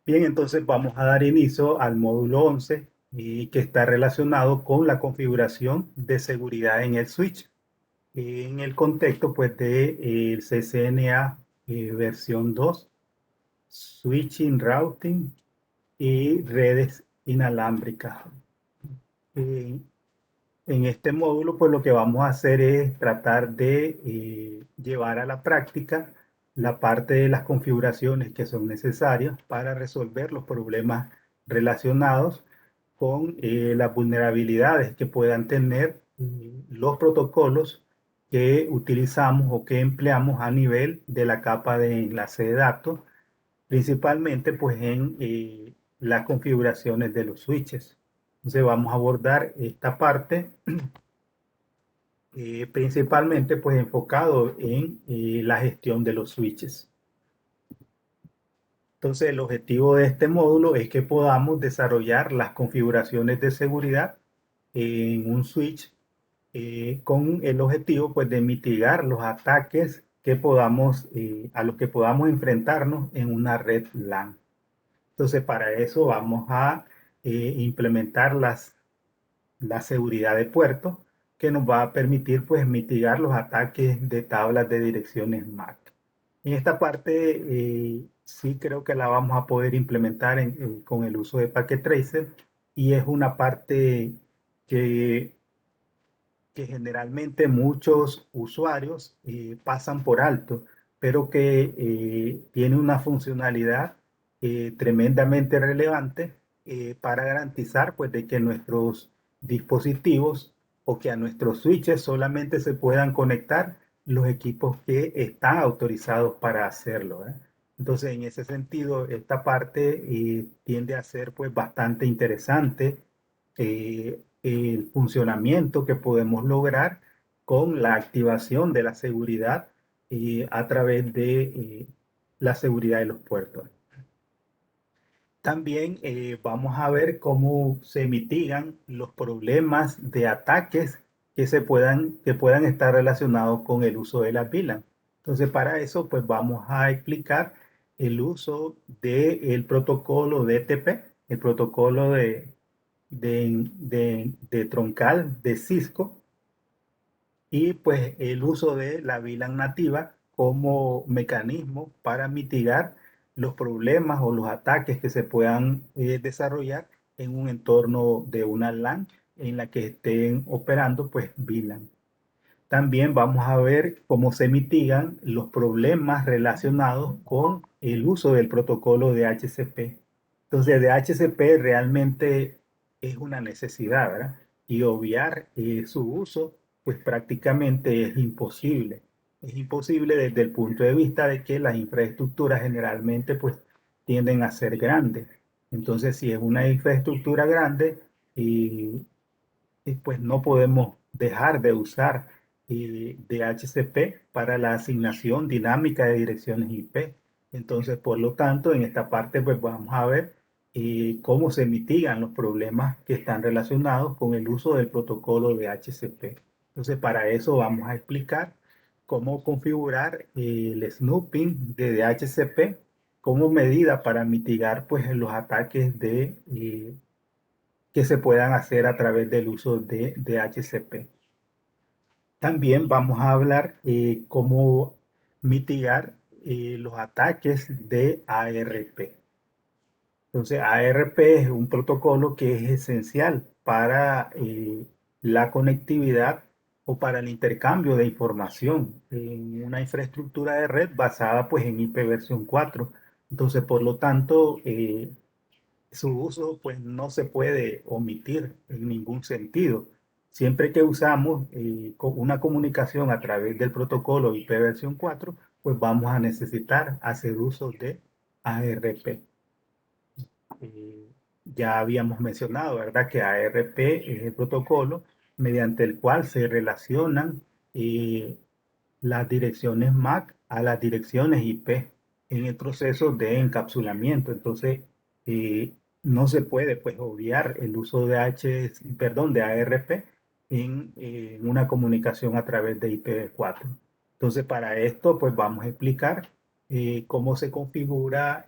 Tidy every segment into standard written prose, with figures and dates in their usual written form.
Bien, entonces vamos a dar inicio al módulo 11 y que está relacionado con la configuración de seguridad en el switch. En el contexto pues de el CCNA versión 2, switching, routing y redes inalámbricas. Eh, en este módulo, pues lo que vamos a hacer es tratar de llevar a la práctica la parte de las configuraciones que son necesarias para resolver los problemas relacionados con las vulnerabilidades que puedan tener los protocolos que utilizamos o que empleamos a nivel de la capa de enlace de datos, principalmente pues en las configuraciones de los switches. Entonces vamos a abordar esta parte principalmente pues enfocado en la gestión de los switches. Entonces el objetivo de este módulo es que podamos desarrollar las configuraciones de seguridad en un switch con el objetivo pues de mitigar los ataques que podamos, a los que podamos enfrentarnos en una red LAN. Entonces para eso vamos a implementar la seguridad de puertos que nos va a permitir pues mitigar los ataques de tablas de direcciones MAC. En esta parte sí creo que la vamos a poder implementar con el uso de Packet Tracer y es una parte que, que generalmente muchos usuarios pasan por alto, pero que tiene una funcionalidad tremendamente relevante para garantizar pues de que nuestros dispositivos o que a nuestros switches solamente se puedan conectar los equipos que están autorizados para hacerlo, ¿eh? Entonces, en ese sentido, esta parte tiende a ser pues bastante interesante el funcionamiento que podemos lograr con la activación de la seguridad a través de la seguridad de los puertos. También vamos a ver cómo se mitigan los problemas de ataques que puedan estar relacionados con el uso de la VLAN. Entonces, para eso, pues vamos a explicar el uso del protocolo DTP, el protocolo de troncal de Cisco, y pues el uso de la VLAN nativa como mecanismo para mitigar los problemas o los ataques que se puedan desarrollar en un entorno de una LAN en la que estén operando pues VLAN. También vamos a ver cómo se mitigan los problemas relacionados con el uso del protocolo de HCP. Entonces, de HCP realmente es una necesidad, ¿verdad? Y obviar su uso, pues prácticamente es imposible. Es imposible desde el punto de vista de que las infraestructuras generalmente pues tienden a ser grandes. Entonces, si es una infraestructura grande, y pues no podemos dejar de usar DHCP para la asignación dinámica de direcciones IP. Entonces, por lo tanto, en esta parte pues vamos a ver cómo se mitigan los problemas que están relacionados con el uso del protocolo de DHCP. Entonces, para eso vamos a explicar cómo configurar el snooping de DHCP como medida para mitigar pues los ataques que se puedan hacer a través del uso de DHCP. También vamos a hablar cómo mitigar los ataques de ARP. Entonces, ARP es un protocolo que es esencial para la conectividad o para el intercambio de información en una infraestructura de red basada pues en IP versión 4. Entonces, por lo tanto, su uso pues no se puede omitir en ningún sentido. Siempre que usamos una comunicación a través del protocolo IP versión 4, pues vamos a necesitar hacer uso de ARP. Ya habíamos mencionado, ¿verdad? Que ARP es el protocolo mediante el cual se relacionan eh, las direcciones MAC a las direcciones IP en el proceso de encapsulamiento. Entonces, eh, no se puede pues obviar el uso de perdón, de ARP en una comunicación a través de IPv4. Entonces, para esto, pues vamos a explicar cómo se configura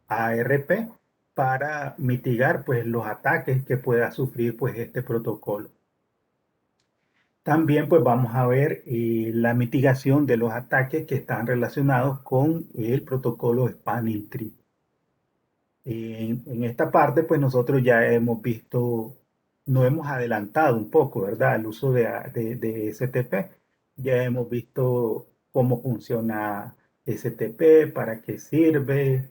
ARP para mitigar pues los ataques que pueda sufrir pues este protocolo. También pues vamos a ver la mitigación de los ataques que están relacionados con el protocolo Spanning Tree. En esta parte, pues nosotros ya hemos visto, nos hemos adelantado un poco, ¿verdad? El uso de STP. Ya hemos visto cómo funciona STP, para qué sirve,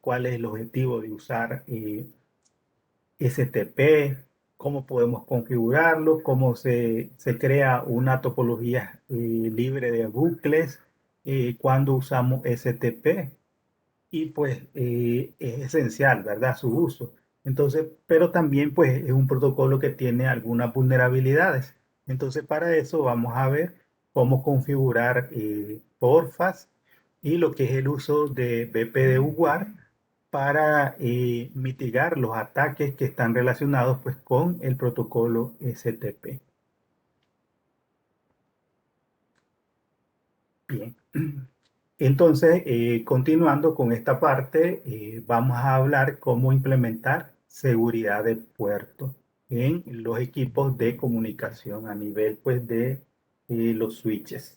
cuál es el objetivo de usar STP, cómo podemos configurarlo, cómo se crea una topología libre de bucles, cuando usamos STP y pues es esencial, ¿verdad? Su uso. Entonces, pero también pues es un protocolo que tiene algunas vulnerabilidades. Entonces, para eso vamos a ver cómo configurar porfas y lo que es el uso de BPD-UGUAR para mitigar los ataques que están relacionados pues con el protocolo STP. Bien. Entonces, continuando con esta parte, vamos a hablar cómo implementar seguridad de puerto en los equipos de comunicación a nivel pues, de los switches.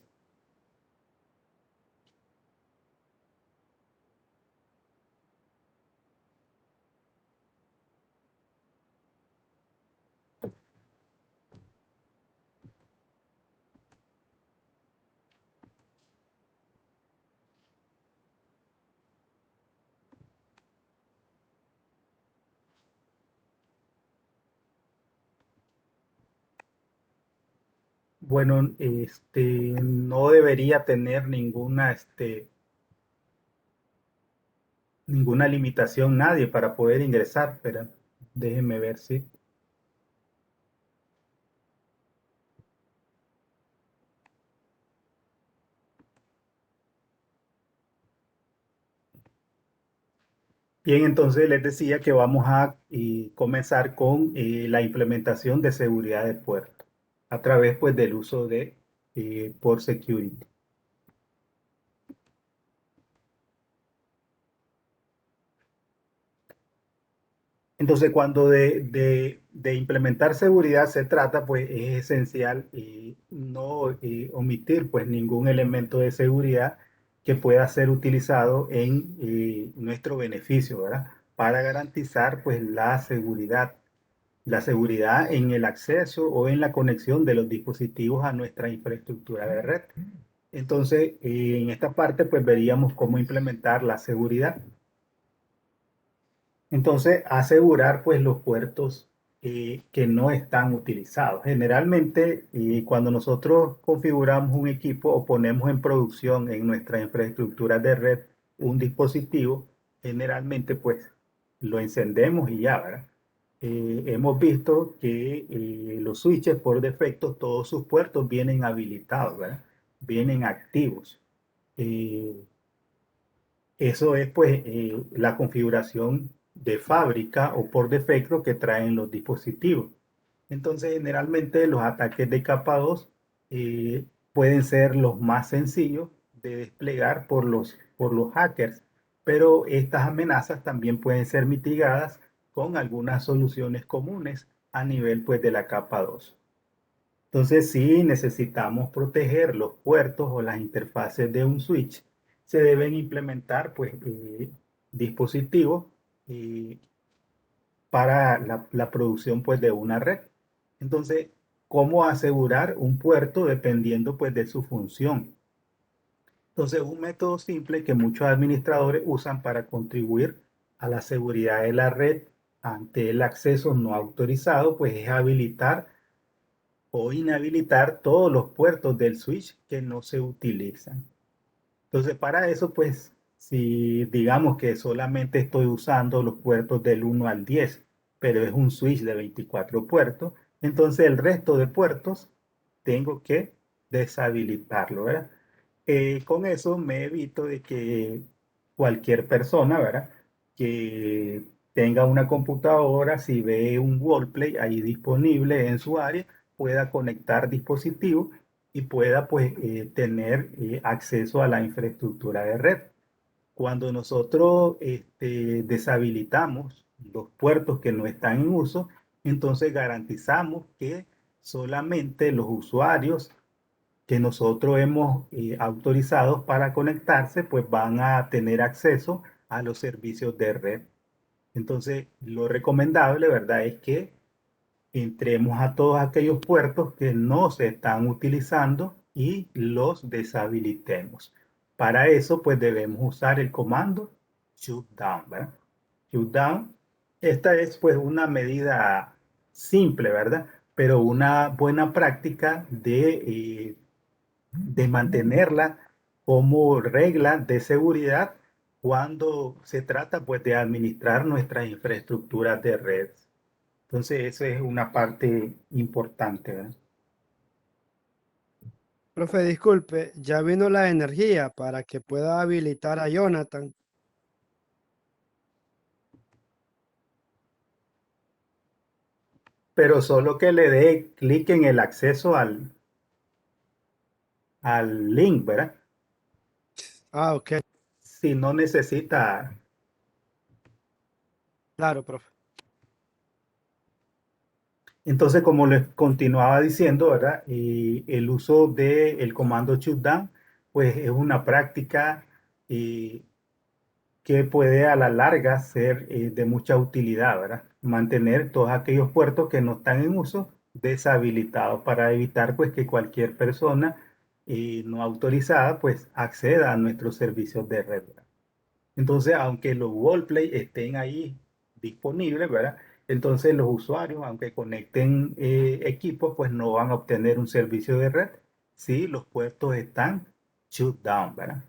Bueno, no debería tener ninguna limitación nadie para poder ingresar, pero déjenme ver si. Bien, entonces les decía que vamos a comenzar con la implementación de seguridad de puerto a través pues, del uso de Port Security. Entonces, cuando de implementar seguridad se trata, pues es esencial no omitir pues ningún elemento de seguridad que pueda ser utilizado en nuestro beneficio, ¿verdad? Para garantizar pues la seguridad en el acceso o en la conexión de los dispositivos a nuestra infraestructura de red. Entonces, en esta parte pues veríamos cómo implementar la seguridad. Entonces, asegurar pues los puertos que no están utilizados. Generalmente, cuando nosotros configuramos un equipo o ponemos en producción en nuestra infraestructura de red un dispositivo, generalmente pues lo encendemos y ya, ¿verdad? Hemos visto que los switches por defecto, todos sus puertos vienen habilitados, ¿verdad? Vienen activos. Eh, Eso es pues la configuración de fábrica o por defecto que traen los dispositivos. Entonces, generalmente los ataques de capa 2 pueden ser los más sencillos de desplegar por los hackers, pero estas amenazas también pueden ser mitigadas con algunas soluciones comunes a nivel pues, de la capa 2. Entonces, si necesitamos proteger los puertos o las interfaces de un switch, se deben implementar pues, dispositivos eh, para la producción pues, de una red. Entonces, ¿cómo asegurar un puerto dependiendo pues, de su función? Entonces, un método simple que muchos administradores usan para contribuir a la seguridad de la red ante el acceso no autorizado, pues es habilitar o inhabilitar todos los puertos del switch que no se utilizan. Entonces, para eso, pues, si digamos que solamente estoy usando los puertos del 1 al 10, pero es un switch de 24 puertos, entonces el resto de puertos tengo que deshabilitarlo, ¿verdad? Con eso me evito de que cualquier persona, ¿verdad? Que tenga una computadora, si ve un wallplay ahí disponible en su área, pueda conectar dispositivos y pueda pues tener acceso a la infraestructura de red. Cuando nosotros deshabilitamos los puertos que no están en uso, entonces garantizamos que solamente los usuarios que nosotros hemos autorizado para conectarse, pues van a tener acceso a los servicios de red. Entonces, lo recomendable, ¿verdad? Es que entremos a todos aquellos puertos que no se están utilizando y los deshabilitemos. Para eso, pues debemos usar el comando shutdown, ¿verdad? Shutdown. Esta es pues una medida simple, ¿verdad? Pero una buena práctica de mantenerla como regla de seguridad cuando se trata pues de administrar nuestras infraestructuras de red. Entonces, eso es una parte importante, ¿verdad? Profe, disculpe, ya vino la energía para que pueda habilitar a Jonathan. Pero solo que le dé clic en el acceso al link, ¿verdad? Ah, ok, Si no necesita. claro, profe. Entonces, como les continuaba diciendo, ¿verdad? Y el uso del comando shutdown, pues es una práctica y que puede a la larga ser de mucha utilidad, ¿verdad? Mantener todos aquellos puertos que no están en uso deshabilitados para evitar pues que cualquier persona no autorizada pues acceda a nuestros servicios de red, ¿verdad? Entonces, aunque los wallplay estén ahí disponibles, ¿verdad? Entonces los usuarios, aunque conecten equipos, pues no van a obtener un servicio de red si los puertos están shut down, ¿verdad?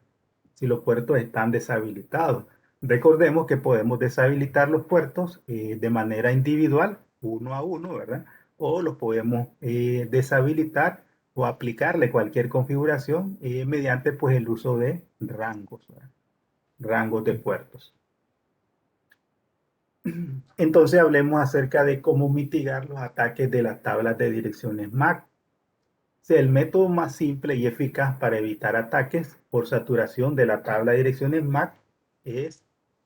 Si los puertos están deshabilitados. Recordemos que podemos deshabilitar los puertos de manera individual, uno a uno, ¿verdad? O los podemos deshabilitar o aplicarle cualquier configuración mediante pues el uso de rangos, ¿verdad? Rangos de puertos. Entonces hablemos acerca de cómo mitigar los ataques de las tablas de direcciones MAC. El método más simple y eficaz para evitar ataques por saturación de la tabla de direcciones MAC es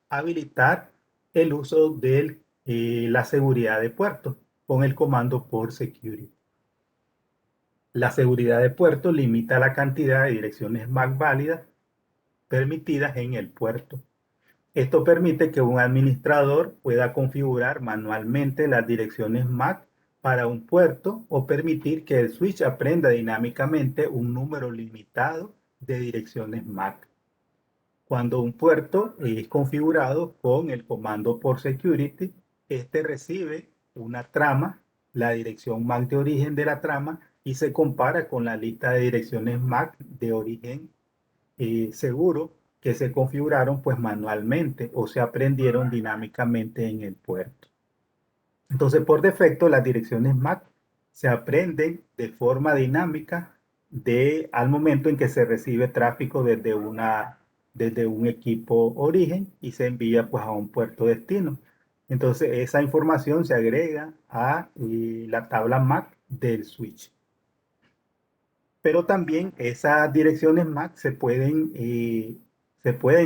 habilitar el uso de la seguridad de puertos con el comando por security. La seguridad de puertos limita la cantidad de direcciones MAC válidas permitidas en el puerto. Esto permite que un administrador pueda configurar manualmente las direcciones MAC para un puerto o permitir que el switch aprenda dinámicamente un número limitado de direcciones MAC. Cuando un puerto es configurado con el comando por security, este recibe una trama, la dirección MAC de origen de la trama, y se compara con la lista de direcciones MAC de origen seguro que se configuraron pues manualmente o se aprendieron dinámicamente en el puerto. Entonces, por defecto, las direcciones MAC se aprenden de forma dinámica al momento en que se recibe tráfico desde un equipo origen y se envía pues a un puerto destino. Entonces, esa información se agrega a la tabla MAC del switch. Pero también esas direcciones MAC se pueden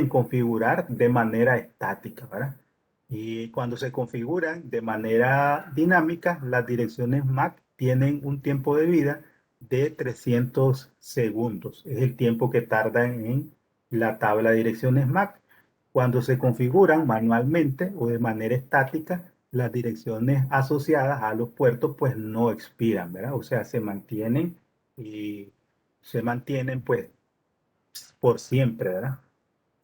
configurar de manera estática, ¿verdad? Y cuando se configuran de manera dinámica, las direcciones MAC tienen un tiempo de vida de 300 segundos. Es el tiempo que tardan en la tabla de direcciones MAC. Cuando se configuran manualmente o de manera estática, las direcciones asociadas a los puertos pues no expiran, ¿verdad? O sea, y se mantienen pues por siempre, ¿verdad?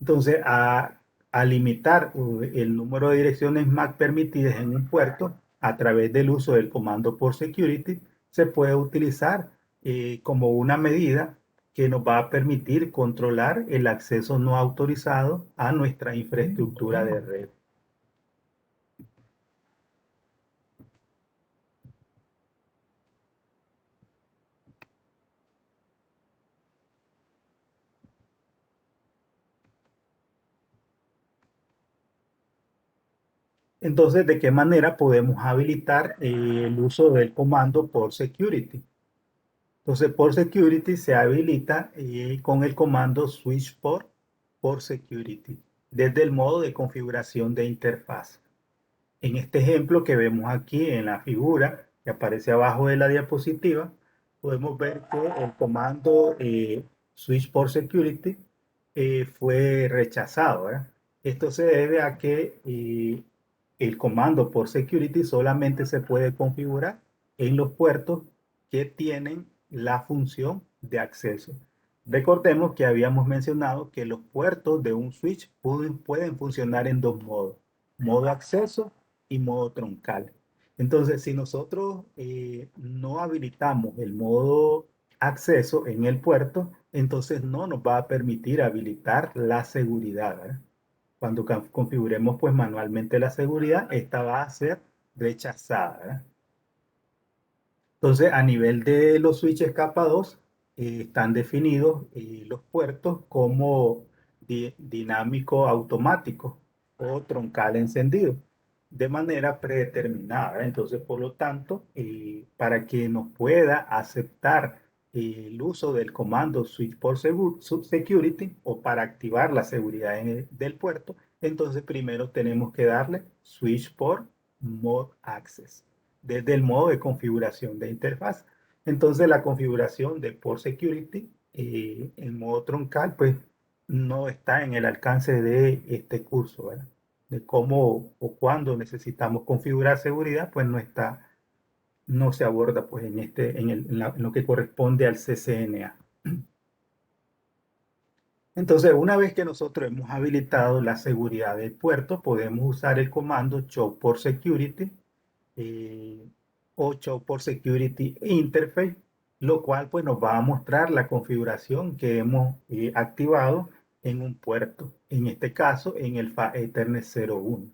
Entonces, a limitar el número de direcciones MAC permitidas en un puerto a través del uso del comando por security, se puede utilizar como una medida que nos va a permitir controlar el acceso no autorizado a nuestra infraestructura de red. Entonces, ¿de qué manera podemos habilitar el uso del comando por security? Entonces, por security se habilita con el comando switch por security. desde el modo de configuración de interfaz. En este ejemplo que vemos aquí en la figura que aparece abajo de la diapositiva, podemos ver que el comando switch port security fue rechazado, ¿verdad? Esto se debe a que el comando port security solamente se puede configurar en los puertos que tienen la función de acceso. Recordemos que habíamos mencionado que los puertos de un switch pueden funcionar en dos modos: modo acceso y modo troncal. Entonces, si nosotros no habilitamos el modo acceso en el puerto, entonces no nos va a permitir habilitar la seguridad, ¿verdad? Cuando configuremos pues manualmente la seguridad, esta va a ser rechazada, ¿verdad? Entonces, a nivel de los switches capa 2, están definidos los puertos como dinámico automático o troncal encendido de manera predeterminada. Entonces, por lo tanto, para que nos pueda aceptar el uso del comando switch port security o para activar la seguridad del puerto, entonces primero tenemos que darle switch port mode access desde el modo de configuración de interfaz. Entonces la configuración de Port Security en modo troncal pues no está en el alcance de este curso, ¿verdad? De cómo o cuándo necesitamos configurar seguridad, pues no está, no se aborda pues en lo que corresponde al CCNA. Entonces, una vez que nosotros hemos habilitado la seguridad del puerto, podemos usar el comando show port security eh, 8 por Security Interface, lo cual pues nos va a mostrar la configuración que hemos activado en un puerto, en este caso en el FA Ethernet 01,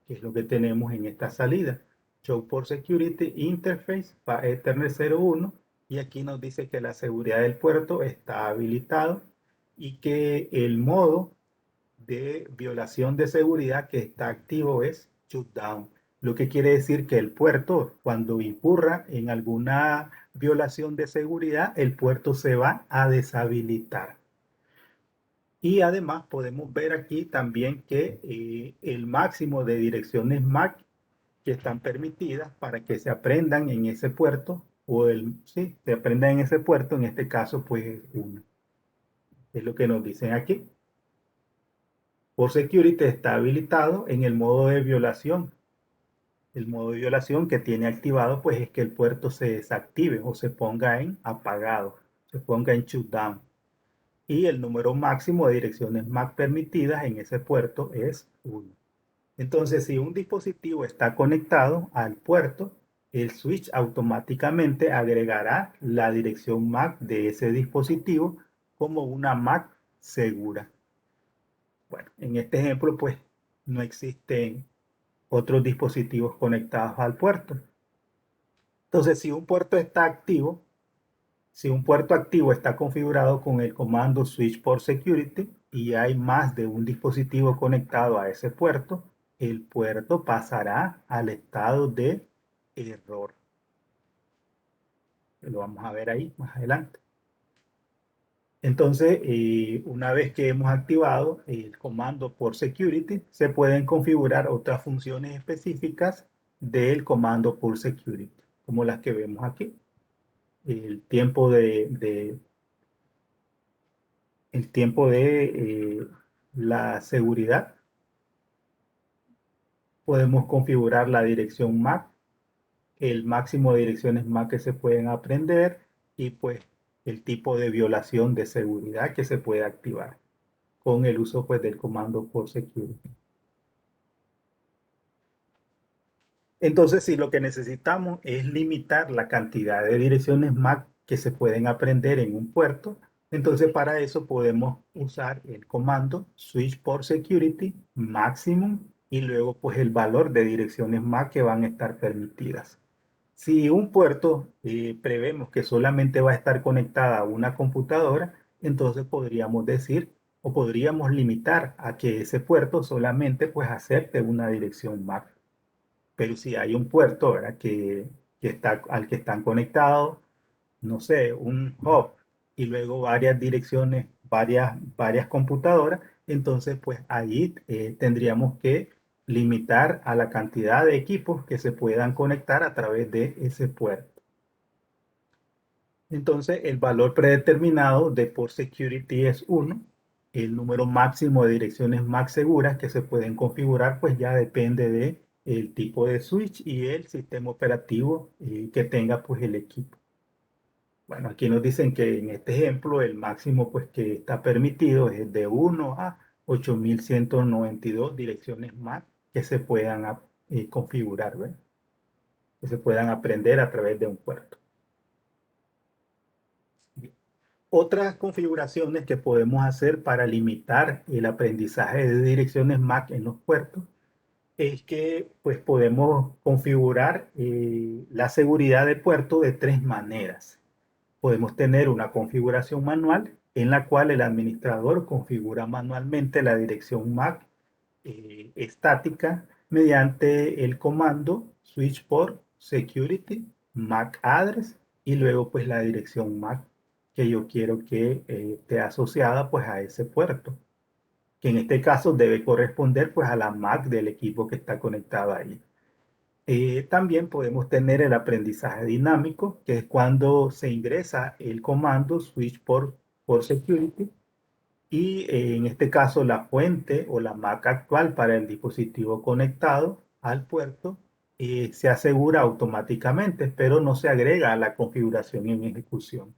que es lo que tenemos en esta salida. Show por Security Interface FA Ethernet 01, y aquí nos dice que la seguridad del puerto está habilitado y que el modo de violación de seguridad que está activo es shutdown, lo que quiere decir que el puerto, cuando incurra en alguna violación de seguridad, el puerto se va a deshabilitar. Y además podemos ver aquí también que el máximo de direcciones MAC que están permitidas para que se aprendan en ese puerto, sí, se aprendan en ese puerto, en este caso pues uno. Es lo que nos dicen aquí. Por Security está habilitado en el modo de violación. El modo de violación que tiene activado pues es que el puerto se desactive o se ponga en apagado, se ponga en shutdown. Y el número máximo de direcciones MAC permitidas en ese puerto es 1. Entonces, si un dispositivo está conectado al puerto, el switch automáticamente agregará la dirección MAC de ese dispositivo como una MAC segura. Bueno, en este ejemplo, pues no existen otros dispositivos conectados al puerto. Entonces, si un puerto está activo, si un puerto activo está configurado con el comando switch port security y hay más de un dispositivo conectado a ese puerto, el puerto pasará al estado de error. Lo vamos a ver ahí más adelante. Entonces, una vez que hemos activado el comando por security, se pueden configurar otras funciones específicas del comando por security, como las que vemos aquí. El tiempo de la seguridad. Podemos configurar la dirección MAC, el máximo de direcciones MAC que se pueden aprender y pues el tipo de violación de seguridad que se puede activar con el uso pues del comando por security. Entonces, si lo que necesitamos es limitar la cantidad de direcciones MAC que se pueden aprender en un puerto, entonces para eso podemos usar el comando switch port security maximum y luego pues el valor de direcciones MAC que van a estar permitidas. Si un puerto prevemos que solamente va a estar conectada a una computadora, entonces podríamos decir o podríamos limitar a que ese puerto solamente pues acepte una dirección MAC. Pero si hay un puerto, ¿verdad? Al que están conectados, no sé, un hub y luego varias direcciones, varias computadoras, entonces pues ahí tendríamos que limitar a la cantidad de equipos que se puedan conectar a través de ese puerto. Entonces, el valor predeterminado de port security es 1. El número máximo de direcciones MAC seguras que se pueden configurar, pues ya depende de el tipo de switch y el sistema operativo que tenga pues el equipo. Bueno, aquí nos dicen que en este ejemplo el máximo pues que está permitido es de 1 a 8192 direcciones MAC que se puedan configurar, ¿verdad? Que se puedan aprender a través de un puerto. Otras configuraciones que podemos hacer para limitar el aprendizaje de direcciones MAC en los puertos es que pues, podemos configurar la seguridad de puerto de tres maneras. Podemos tener una configuración manual en la cual el administrador configura manualmente la dirección MAC estática mediante el comando switch port security MAC address y luego pues la dirección MAC que yo quiero que esté asociada pues a ese puerto, que en este caso debe corresponder pues a la MAC del equipo que está conectado ahí. También podemos tener el aprendizaje dinámico, que es cuando se ingresa el comando switch port security y en este caso la fuente o la MAC actual para el dispositivo conectado al puerto se asegura automáticamente, pero no se agrega a la configuración en ejecución.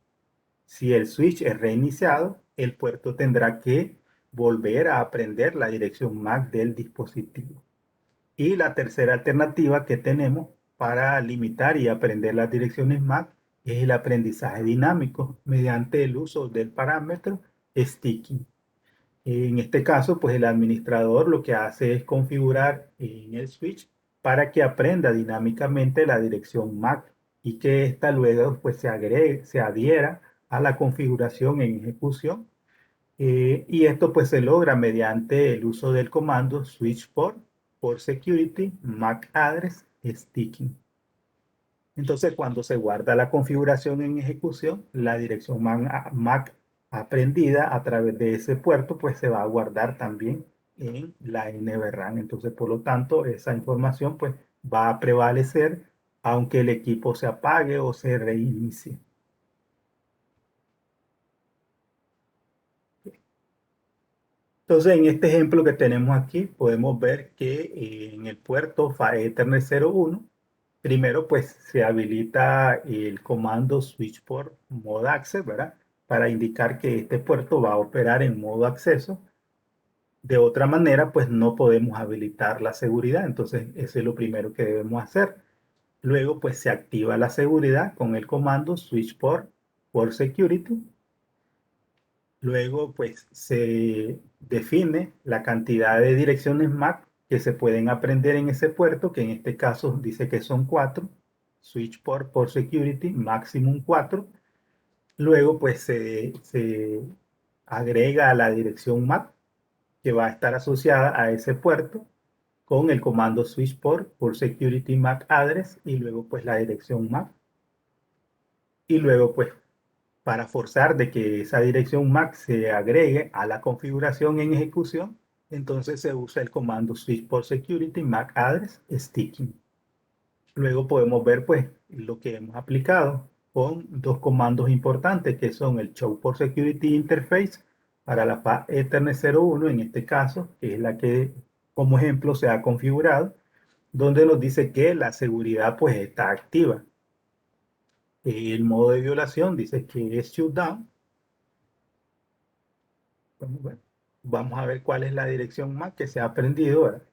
Si el switch es reiniciado, el puerto tendrá que volver a aprender la dirección MAC del dispositivo. Y la tercera alternativa que tenemos para limitar y aprender las direcciones MAC es el aprendizaje dinámico mediante el uso del parámetro sticking. En este caso, pues el administrador lo que hace es configurar en el switch para que aprenda dinámicamente la dirección MAC y que ésta luego pues se adhiera a la configuración en ejecución. Y esto pues se logra mediante el uso del comando switch port security MAC address sticking. Entonces, cuando se guarda la configuración en ejecución, la dirección MAC aprendida a través de ese puerto, pues se va a guardar también en la NVRAM. Entonces, por lo tanto, esa información pues va a prevalecer aunque el equipo se apague o se reinicie. Entonces, en este ejemplo que tenemos aquí, podemos ver que en el puerto Ethernet 01, primero pues se habilita el comando switch port mode access, ¿verdad? Para indicar que este puerto va a operar en modo acceso. De otra manera, pues no podemos habilitar la seguridad. Entonces, eso es lo primero que debemos hacer. Luego, pues se activa la seguridad con el comando switch port security. Luego, pues se define la cantidad de direcciones MAC que se pueden aprender en ese puerto, que en este caso dice que son 4. Switch port security, maximum 4. Luego, pues se agrega a la dirección MAC que va a estar asociada a ese puerto con el comando switch port security MAC address y luego pues la dirección MAC. Y luego pues para forzar de que esa dirección MAC se agregue a la configuración en ejecución, entonces se usa el comando switch port security MAC address sticking. Luego podemos ver pues lo que hemos aplicado con dos comandos importantes que son el show port security interface para la PA Ethernet 01 en este caso, que es la que como ejemplo se ha configurado, donde nos dice que la seguridad pues está activa. El modo de violación dice que es shutdown. Bueno, vamos a ver cuál es la dirección MAC que se ha aprendido, ¿verdad?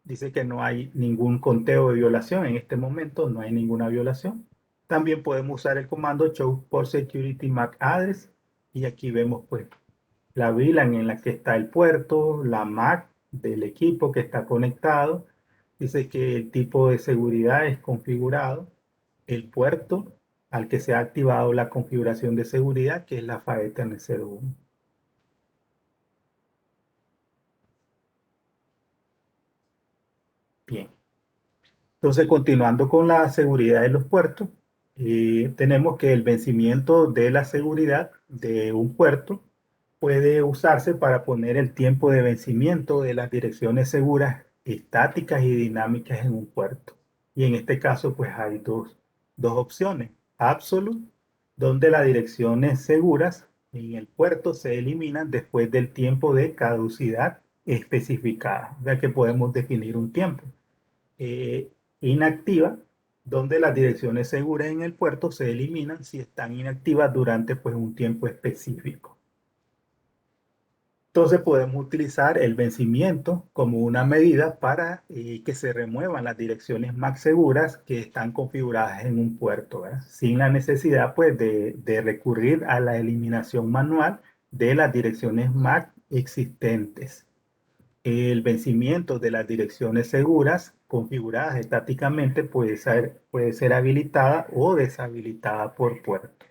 Dice que no hay ningún conteo de violación en este momento, no hay ninguna violación. También podemos usar el comando show port security MAC address y aquí vemos pues la VLAN en la que está el puerto, la MAC del equipo que está conectado. Dice que el tipo de seguridad es configurado, el puerto al que se ha activado la configuración de seguridad, que es la FA Ethernet 01. Bien. Entonces, continuando con la seguridad de los puertos, tenemos que el vencimiento de la seguridad de un puerto puede usarse para poner el tiempo de vencimiento de las direcciones seguras estáticas y dinámicas en un puerto. Y en este caso, pues hay dos opciones. Absolute, donde las direcciones seguras en el puerto se eliminan después del tiempo de caducidad especificada, ya que podemos definir un tiempo. eh, Inactiva, donde las direcciones seguras en el puerto se eliminan si están inactivas durante pues, un tiempo específico. Entonces podemos utilizar el vencimiento como una medida para que se remuevan las direcciones más seguras que están configuradas en un puerto, ¿verdad? Sin la necesidad pues, de recurrir a la eliminación manual de las direcciones MAC existentes. El vencimiento de las direcciones seguras configuradas estáticamente puede ser habilitada o deshabilitada por puerto.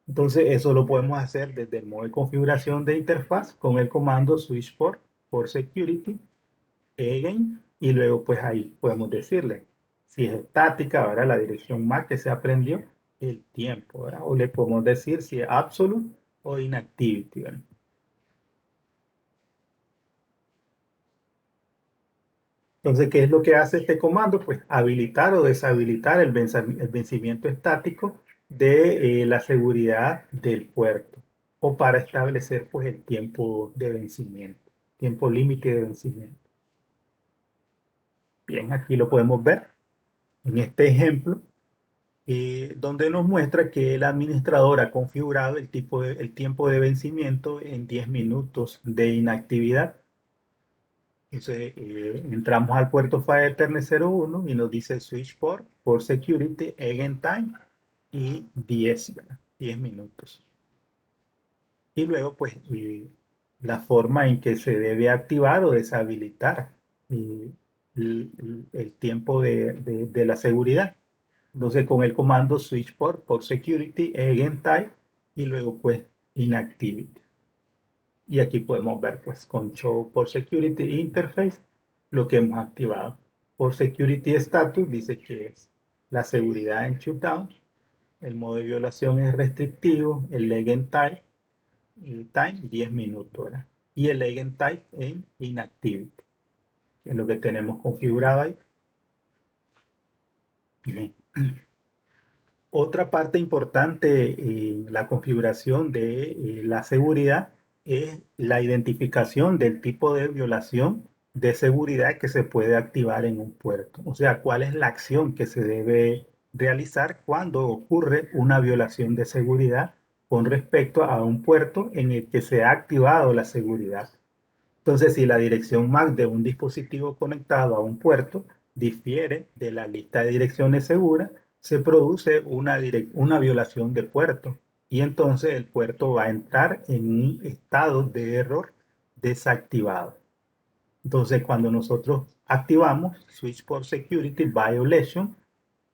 Entonces, eso lo podemos hacer desde el modo de configuración de interfaz con el comando switch por security, again, y luego pues ahí podemos decirle si es estática, ahora la dirección MAC que se aprendió, el tiempo, ¿verdad? O le podemos decir si es absolute o inactivity, ¿verdad? Entonces, ¿qué es lo que hace este comando? Pues habilitar o deshabilitar el vencimiento estático de la seguridad del puerto o para establecer pues el tiempo de vencimiento, tiempo límite de vencimiento. Bien, aquí lo podemos ver en este ejemplo, donde nos muestra que el administrador ha configurado el tiempo de vencimiento en 10 minutos de inactividad. Entonces, entramos al puerto Fire Ethernet 01 y nos dice switch por security, again time y 10, ¿verdad? 10 minutos. Y luego, pues, la forma en que se debe activar o deshabilitar eh, el tiempo de la seguridad. Entonces, con el comando switch por security, again time y luego, pues, inactivity. Y aquí podemos ver pues con Show por Security Interface lo que hemos activado. Por Security Status dice que es la seguridad en shutdown, el modo de violación es restrictivo, el Legend Type, el time 10 minutos, ¿verdad? Y el Legend Type en Inactivity, que es lo que tenemos configurado ahí. Bien. Otra parte importante en la configuración de la seguridad es la identificación del tipo de violación de seguridad que se puede activar en un puerto. O sea, cuál es la acción que se debe realizar cuando ocurre una violación de seguridad con respecto a un puerto en el que se ha activado la seguridad. Entonces, si la dirección MAC de un dispositivo conectado a un puerto difiere de la lista de direcciones seguras, se produce una violación de puerto y entonces el puerto va a entrar en un estado de error desactivado. Entonces, cuando nosotros activamos Switch for Security Violation,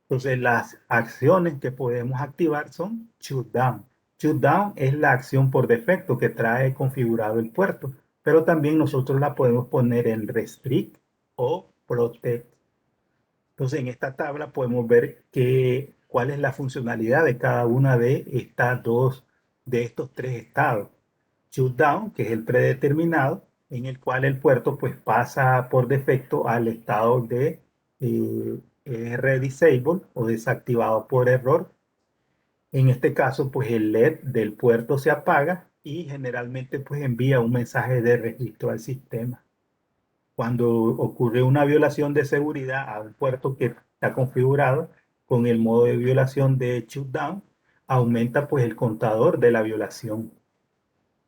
entonces las acciones que podemos activar son shutdown. Shutdown es la acción por defecto que trae configurado el puerto, pero también nosotros la podemos poner en restrict o protect. Entonces en esta tabla podemos ver cuál es la funcionalidad de cada una de estos tres estados. Shutdown, que es el predeterminado, en el cual el puerto pues pasa por defecto al estado de disable o desactivado por error. En este caso pues el LED del puerto se apaga y generalmente pues envía un mensaje de registro al sistema. Cuando ocurre una violación de seguridad a un puerto que está configurado con el modo de violación de shutdown, aumenta pues el contador de la violación.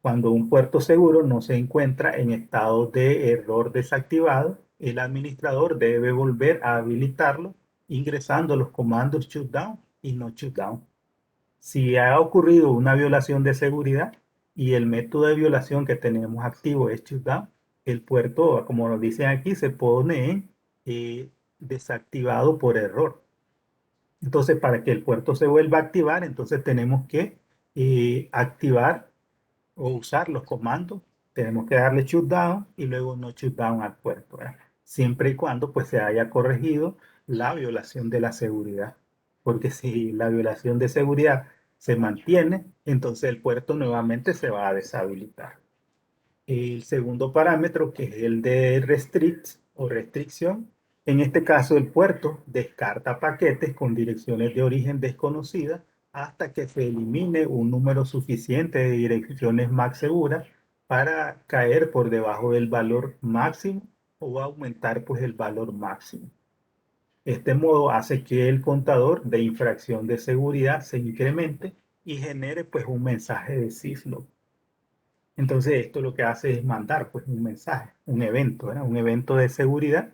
Cuando un puerto seguro no se encuentra en estado de error desactivado, el administrador debe volver a habilitarlo ingresando los comandos shutdown y no shutdown. Si ha ocurrido una violación de seguridad y el método de violación que tenemos activo es shutdown, el puerto, como nos dicen aquí, se pone en desactivado por error. Entonces, para que el puerto se vuelva a activar, entonces tenemos que activar o usar los comandos, tenemos que darle shutdown y luego no shutdown al puerto, ¿verdad? Siempre y cuando pues se haya corregido la violación de la seguridad. Porque si la violación de seguridad se mantiene, entonces el puerto nuevamente se va a deshabilitar. El segundo parámetro, que es el de restrict o restricción, en este caso el puerto descarta paquetes con direcciones de origen desconocidas hasta que se elimine un número suficiente de direcciones MAC seguras para caer por debajo del valor máximo o aumentar pues el valor máximo. Este modo hace que el contador de infracción de seguridad se incremente y genere pues un mensaje de syslog. Entonces esto lo que hace es mandar pues un mensaje, un evento, ¿verdad? Un evento de seguridad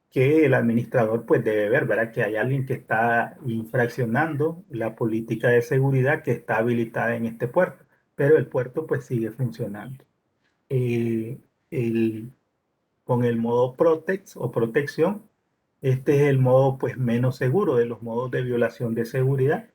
que el administrador pues debe ver, ¿verdad? Que hay alguien que está infraccionando la política de seguridad que está habilitada en este puerto, pero el puerto pues sigue funcionando. Eh, el, con el modo Protect o protección, este es el modo pues menos seguro de los modos de violación de seguridad.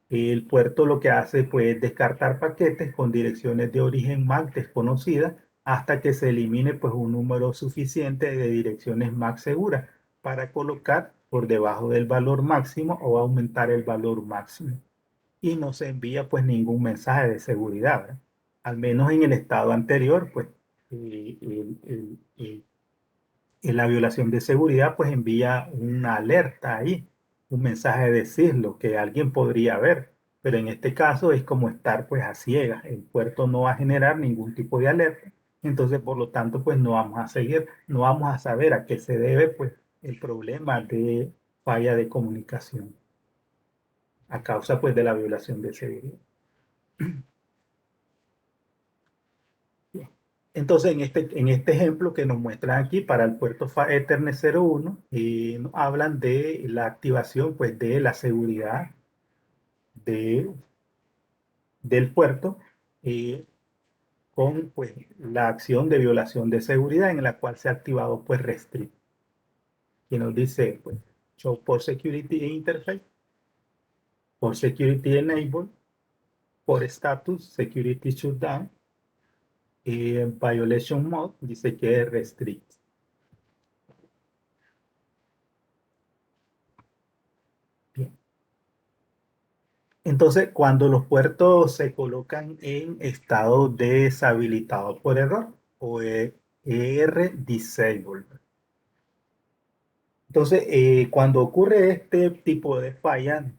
El puerto lo que hace pues, es descartar paquetes con direcciones de origen MAC desconocidas hasta que se elimine pues, un número suficiente de direcciones MAC seguras para colocar por debajo del valor máximo o aumentar el valor máximo. Y no se envía pues ningún mensaje de seguridad, ¿verdad? Al menos en el estado anterior, pues en la violación de seguridad, pues envía una alerta ahí, un mensaje de decirlo que alguien podría ver, pero en este caso es como estar pues a ciegas, el puerto no va a generar ningún tipo de alerta, entonces por lo tanto pues no vamos a seguir, no vamos a saber a qué se debe pues el problema de falla de comunicación a causa pues de la violación de seguridad. Entonces, en este ejemplo que nos muestran aquí para el puerto Ethernet 01, nos hablan de la activación pues, de la seguridad de, del puerto eh, con pues, la acción de violación de seguridad en la cual se ha activado pues, Restrict, que nos dice pues, Show por Security Interface, por Security Enable, por Status Security Shutdown, Violation Mode, dice que es Restrict. Bien. Entonces, cuando los puertos se colocan en estado deshabilitado por error o ER disabled. Entonces, cuando ocurre este tipo de falla,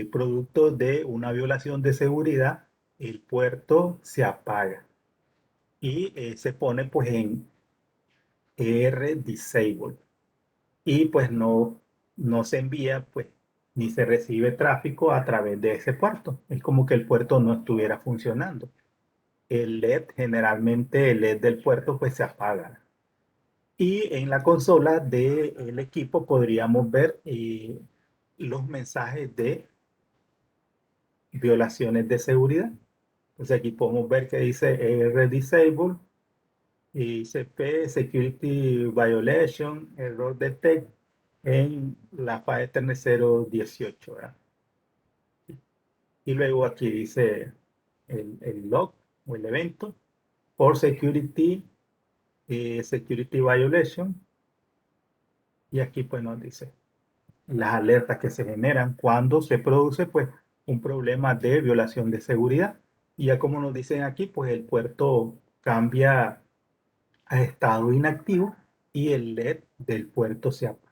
producto de una violación de seguridad, el puerto se apaga y se pone pues en ER disabled y pues no se envía pues ni se recibe tráfico a través de ese puerto. Es como que el puerto no estuviera funcionando. El LED, generalmente el LED del puerto pues se apaga. Y en la consola del equipo podríamos ver los mensajes de violaciones de seguridad. Entonces aquí podemos ver que dice ER Disable, y dice P Security Violation, Error Detect en la file Ethernet 018, ¿verdad? Y luego aquí dice el log o el evento por Security, Security Violation. Y aquí pues nos dice las alertas que se generan cuando se produce pues un problema de violación de seguridad. Y ya como nos dicen aquí, pues el puerto cambia a estado inactivo y el LED del puerto se apaga.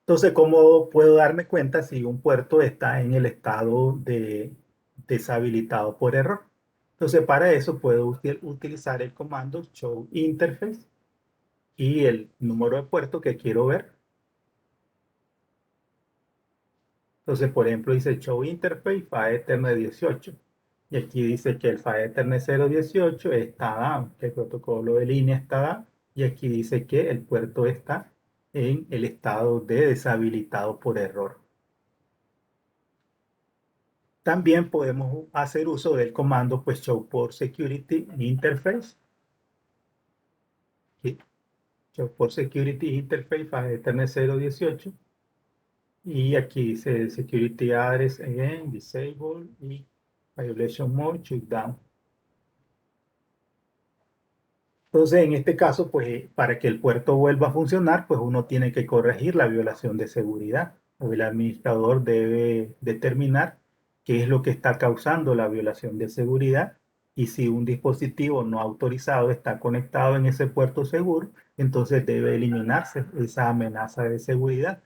Entonces, ¿cómo puedo darme cuenta si un puerto está en el estado de deshabilitado por error? Entonces, para eso puedo utilizar el comando show interface y el número de puerto que quiero ver. Entonces, por ejemplo, dice show interface file Ethernet 18. Y aquí dice que el file Ethernet 018 está down, que el protocolo de línea está down. Y aquí dice que el puerto está en el estado de deshabilitado por error. También podemos hacer uso del comando pues show por security interface. Aquí, show por security interface file Ethernet 018. Y aquí dice security address again, disable y violation mode, shutdown. Entonces, en este caso, pues para que el puerto vuelva a funcionar, pues uno tiene que corregir la violación de seguridad. o el administrador debe determinar qué es lo que está causando la violación de seguridad y si un dispositivo no autorizado está conectado en ese puerto seguro, entonces debe eliminarse esa amenaza de seguridad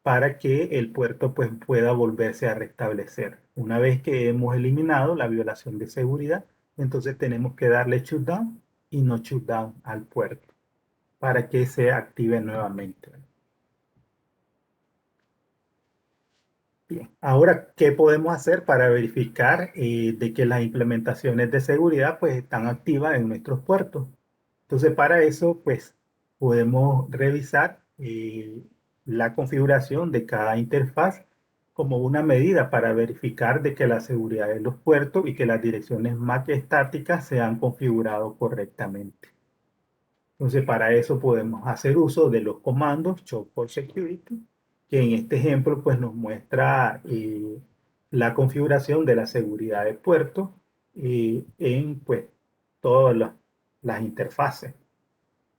para que el puerto pues, pueda volverse a restablecer. Una vez que hemos eliminado la violación de seguridad, entonces tenemos que darle shutdown y no shutdown al puerto para que se active nuevamente. Bien. Ahora, ¿qué podemos hacer para verificar de que las implementaciones de seguridad pues, están activas en nuestros puertos? Entonces, para eso, pues, podemos revisar la configuración de cada interfaz como una medida para verificar de que la seguridad de los puertos y que las direcciones MAC estáticas se han configurado correctamente. Entonces, para eso podemos hacer uso de los comandos show for security, que en este ejemplo pues, nos muestra la configuración de la seguridad de puerto en pues, todas las interfaces,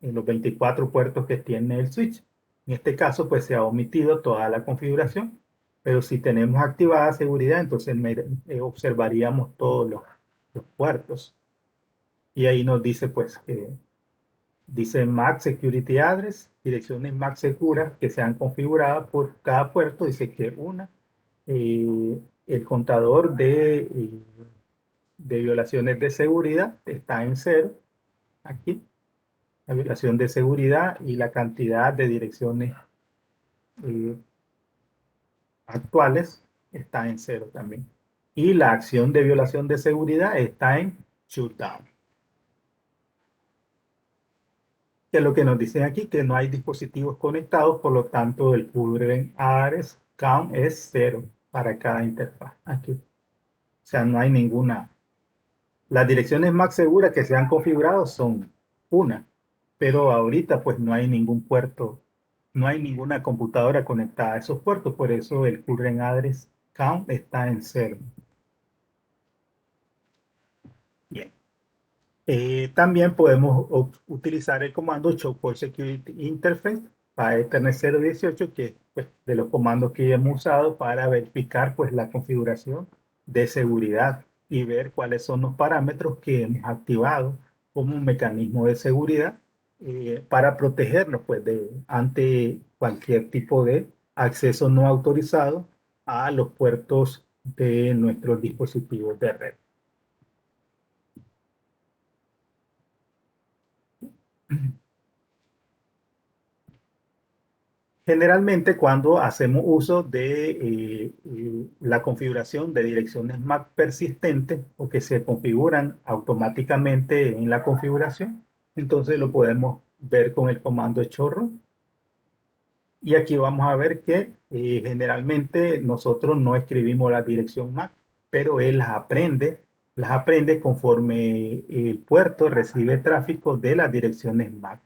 en los 24 puertos que tiene el switch. En este caso, pues se ha omitido toda la configuración, pero si tenemos activada seguridad, entonces observaríamos todos los puertos. Y ahí nos dice pues que dice MAC Security Address, direcciones MAC seguras que sean configuradas por cada puerto. Dice que el contador de violaciones de seguridad está en cero. Aquí, la violación de seguridad y la cantidad de direcciones eh, actuales está en cero también. Y la acción de violación de seguridad está en shutdown. Que es lo que nos dicen aquí, que no hay dispositivos conectados, por lo tanto el current address count es cero para cada interfaz. Aquí. O sea, no hay ninguna. Las direcciones más seguras que se han configurado son una, pero ahorita pues no hay ningún puerto, no hay ninguna computadora conectada a esos puertos, por eso el current address count está en cero. Bien. También podemos utilizar el comando show for security interface para Ethernet 018, que es pues, de los comandos que hemos usado para verificar pues, la configuración de seguridad y ver cuáles son los parámetros que hemos activado como un mecanismo de seguridad para protegernos pues, ante cualquier tipo de acceso no autorizado a los puertos de nuestros dispositivos de red. Generalmente cuando hacemos uso de la configuración de direcciones MAC persistentes o que se configuran automáticamente en la configuración, entonces lo podemos ver con el comando chorro. Y aquí vamos a ver que generalmente nosotros no escribimos la dirección MAC, pero él las aprende conforme el puerto recibe tráfico de las direcciones MAC.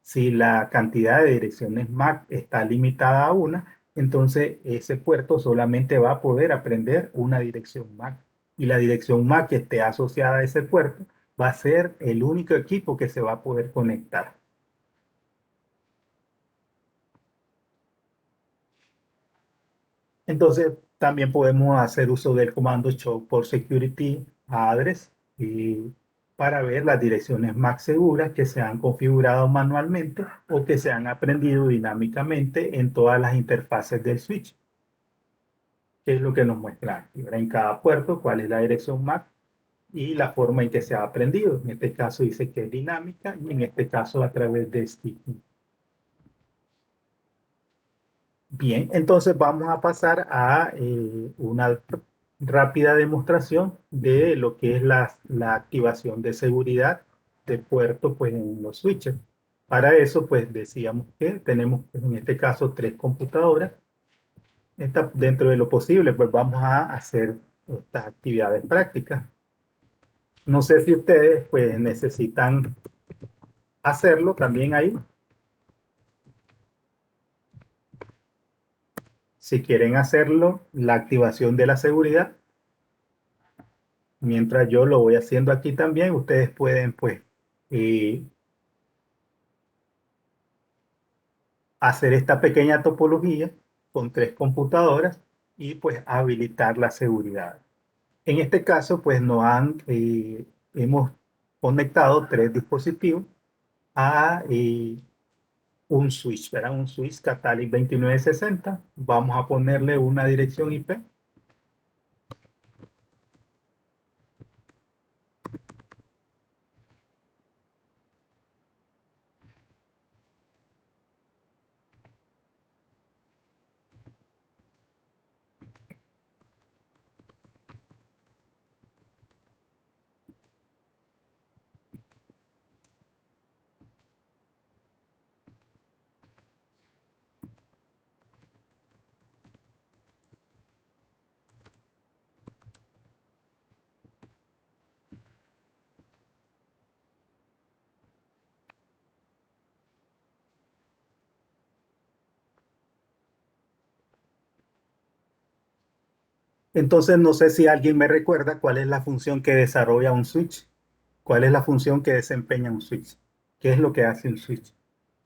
Si la cantidad de direcciones MAC está limitada a una, entonces ese puerto solamente va a poder aprender una dirección MAC. Y la dirección MAC que esté asociada a ese puerto va a ser el único equipo que se va a poder conectar. Entonces también podemos hacer uso del comando show for security address para ver las direcciones MAC seguras que se han configurado manualmente o que se han aprendido dinámicamente en todas las interfaces del switch, que es lo que nos muestra aquí, en cada puerto cuál es la dirección MAC y la forma en que se ha aprendido. En este caso dice que es dinámica y en este caso a través de sticking. Bien, entonces vamos a pasar a una rápida demostración de lo que es la activación de seguridad de puerto pues, en los switches. Para eso, pues decíamos que tenemos pues, en este caso 3 computadoras. Dentro de lo posible, pues vamos a hacer estas actividades prácticas. No sé si ustedes pues necesitan hacerlo también ahí. Si quieren hacerlo, la activación de la seguridad. Mientras yo lo voy haciendo aquí también, ustedes pueden pues eh, hacer esta pequeña topología con 3 computadoras y pues habilitar la seguridad. En este caso, pues hemos conectado 3 dispositivos a un switch, ¿verdad? Un switch Catalyst 2960. Vamos a ponerle una dirección IP. Entonces, no sé si alguien me recuerda cuál es la función que desarrolla un switch. ¿Cuál es la función que desempeña un switch? ¿Qué es lo que hace un switch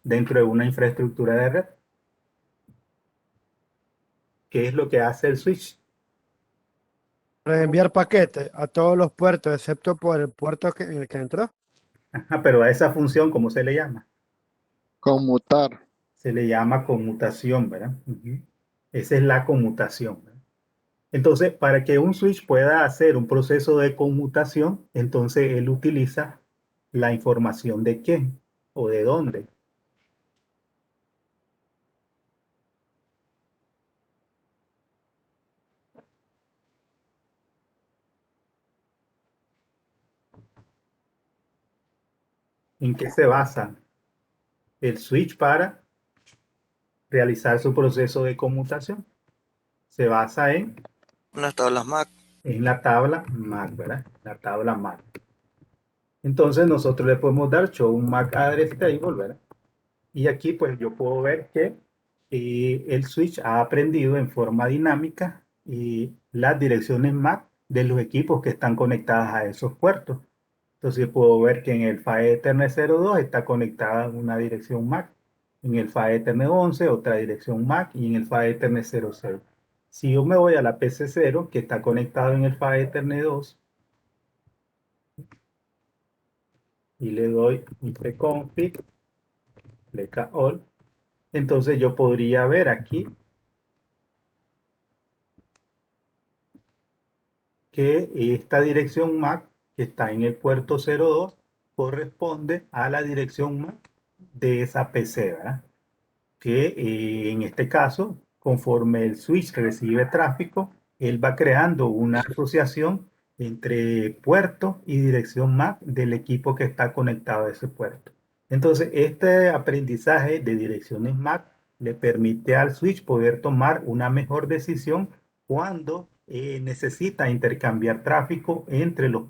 dentro de una infraestructura de red? ¿Qué es lo que hace el switch? Reenviar paquetes a todos los puertos, excepto por el puerto en el que entró. Ajá, pero a esa función, ¿cómo se le llama? Conmutar. Se le llama conmutación, ¿verdad? Ujú. Esa es la conmutación, ¿verdad? Entonces, para que un switch pueda hacer un proceso de conmutación, entonces él utiliza la información de quién o de dónde. ¿En qué se basa el switch para realizar su proceso de conmutación? Se basa Unas tablas Mac. en la tabla MAC, ¿verdad? La tabla MAC. Entonces nosotros le podemos dar show un MAC address table, ¿verdad? Y aquí pues yo puedo ver que el switch ha aprendido en forma dinámica las direcciones MAC de los equipos que están conectados a esos puertos. Entonces puedo ver que en el PHY Ethernet 02 está conectada una dirección MAC, en el PHY Ethernet 11 otra dirección MAC y en el PHY Ethernet 00. Si yo me voy a la PC0 que está conectado en el PHY Ethernet 2 y le doy ipconfig, pleca all, entonces yo podría ver aquí que esta dirección MAC que está en el puerto 02 corresponde a la dirección MAC de esa PC, ¿verdad? Que en este caso, conforme el switch recibe tráfico, él va creando una asociación entre puerto y dirección MAC del equipo que está conectado a ese puerto. Entonces, este aprendizaje de direcciones MAC le permite al switch poder tomar una mejor decisión cuando necesita intercambiar tráfico eh, entre los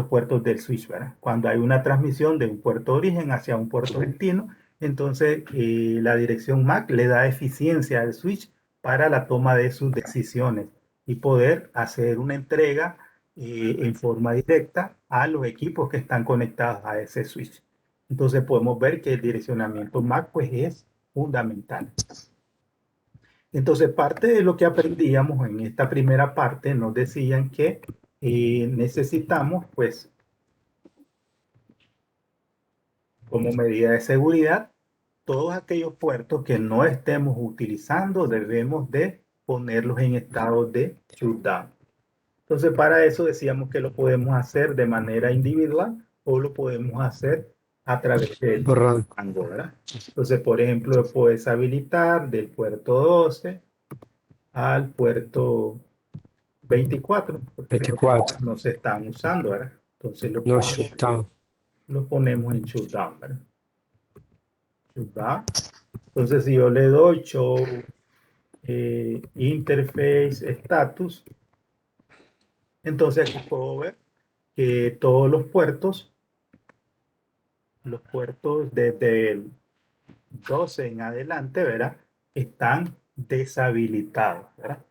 puertos del switch, ¿verdad? Cuando hay una transmisión de un puerto de origen hacia un puerto destino, entonces la dirección MAC le da eficiencia al switch para la toma de sus decisiones y poder hacer una entrega en forma directa a los equipos que están conectados a ese switch. Entonces podemos ver que el direccionamiento MAC pues es fundamental. Entonces, parte de lo que aprendíamos en esta primera parte nos decían que necesitamos, pues, como medida de seguridad, todos aquellos puertos que no estemos utilizando debemos de ponerlos en estado de shutdown. Entonces, para eso decíamos que lo podemos hacer de manera individual o lo podemos hacer a través del Borrón. rango, ¿verdad? Entonces, por ejemplo, puedes habilitar del puerto 12 al puerto 24, porque 24. no se están usando, ¿verdad? Entonces No shutdown. lo ponemos en shutdown, ¿verdad? Shutdown. Entonces, si yo le doy show interface status, entonces aquí puedo ver que todos los puertos desde el 12 en adelante, ¿verdad? Están deshabilitados, ¿verdad?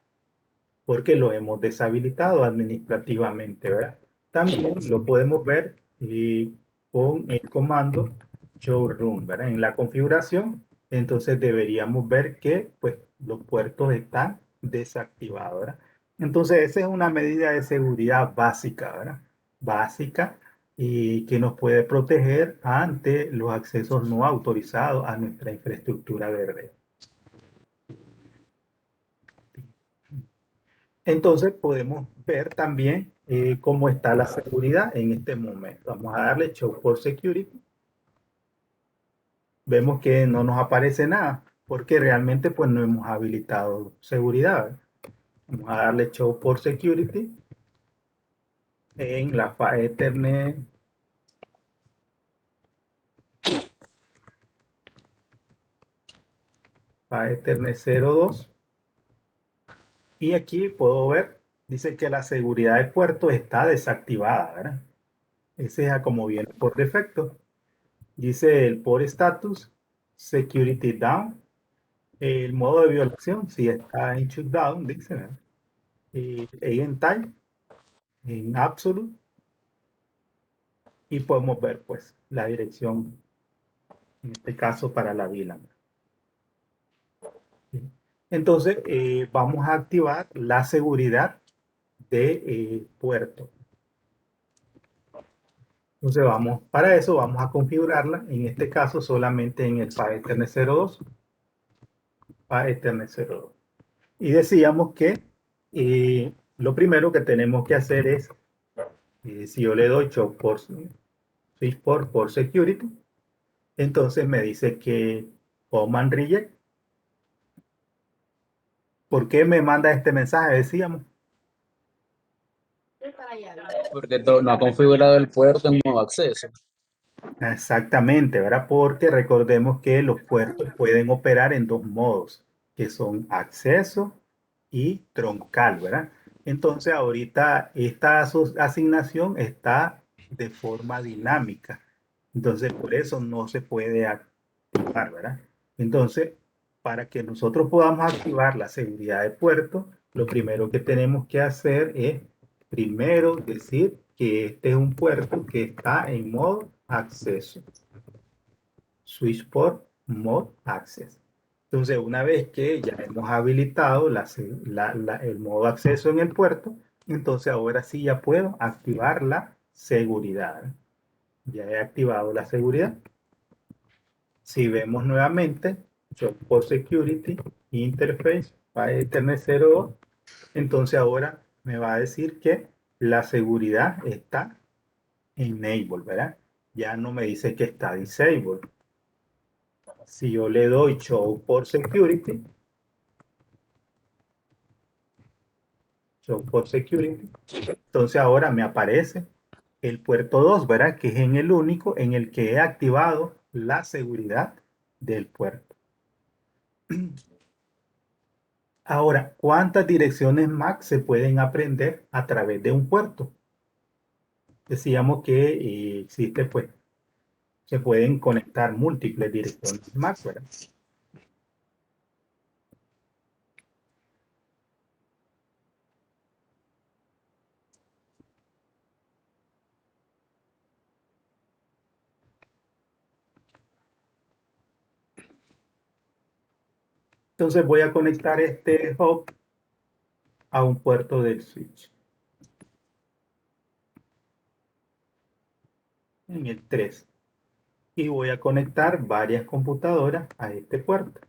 Porque lo hemos deshabilitado administrativamente, ¿verdad? También lo podemos ver con el comando showroom, ¿verdad? En la configuración entonces deberíamos ver que pues, los puertos están desactivados, ¿verdad? Entonces, esa es una medida de seguridad básica, ¿verdad? Básica y que nos puede proteger ante los accesos no autorizados a nuestra infraestructura de red. Entonces, podemos ver también cómo está la seguridad en este momento. Vamos a darle Show for Security. Vemos que no nos aparece nada porque realmente pues no hemos habilitado seguridad. Vamos a darle Show for Security en la PHY Ethernet. PHY Ethernet 02. Y aquí puedo ver, dice que la seguridad de puerto está desactivada, ¿verdad? Ese es a como viene por defecto. Dice el port status, security down. El modo de violación, si está en shutdown, dice, ¿verdad? En type, en absolute. Y podemos ver, pues, la dirección, en este caso, para la VLAN. Entonces, vamos a activar la seguridad de puerto. Entonces, para eso vamos a configurarla, en este caso, solamente en el PHY Ethernet 02. PHY Ethernet 02. Y decíamos que lo primero que tenemos que hacer es, si yo le doy show por switch por security, entonces me dice que command reject. ¿Por qué me manda este mensaje? Decíamos. Porque no ha configurado el puerto en modo acceso. Exactamente, ¿verdad? Porque recordemos que los puertos pueden operar en dos modos, que son acceso y troncal, ¿verdad? Entonces ahorita esta asignación está de forma dinámica. Entonces por eso no se puede activar, ¿verdad? Entonces, para que nosotros podamos activar la seguridad de puerto, lo primero que tenemos que hacer es primero decir que este es un puerto que está en modo acceso. Switch port mode access. Entonces, una vez que ya hemos habilitado el modo acceso en el puerto, entonces ahora sí ya puedo activar la seguridad. Ya he activado la seguridad. Si vemos nuevamente, Show for Security, Interface, para Ethernet 02, entonces ahora me va a decir que la seguridad está enable, ¿verdad? Ya no me dice que está disable. Si yo le doy Show for Security, entonces ahora me aparece el puerto 2, ¿verdad? Que es en el único en el que he activado la seguridad del puerto. Ahora, ¿cuántas direcciones MAC se pueden aprender a través de un puerto? Decíamos que existe, pues, se pueden conectar múltiples direcciones MAC, ¿verdad? Entonces voy a conectar este hub a un puerto del switch. En el 3. Y voy a conectar varias computadoras a este puerto.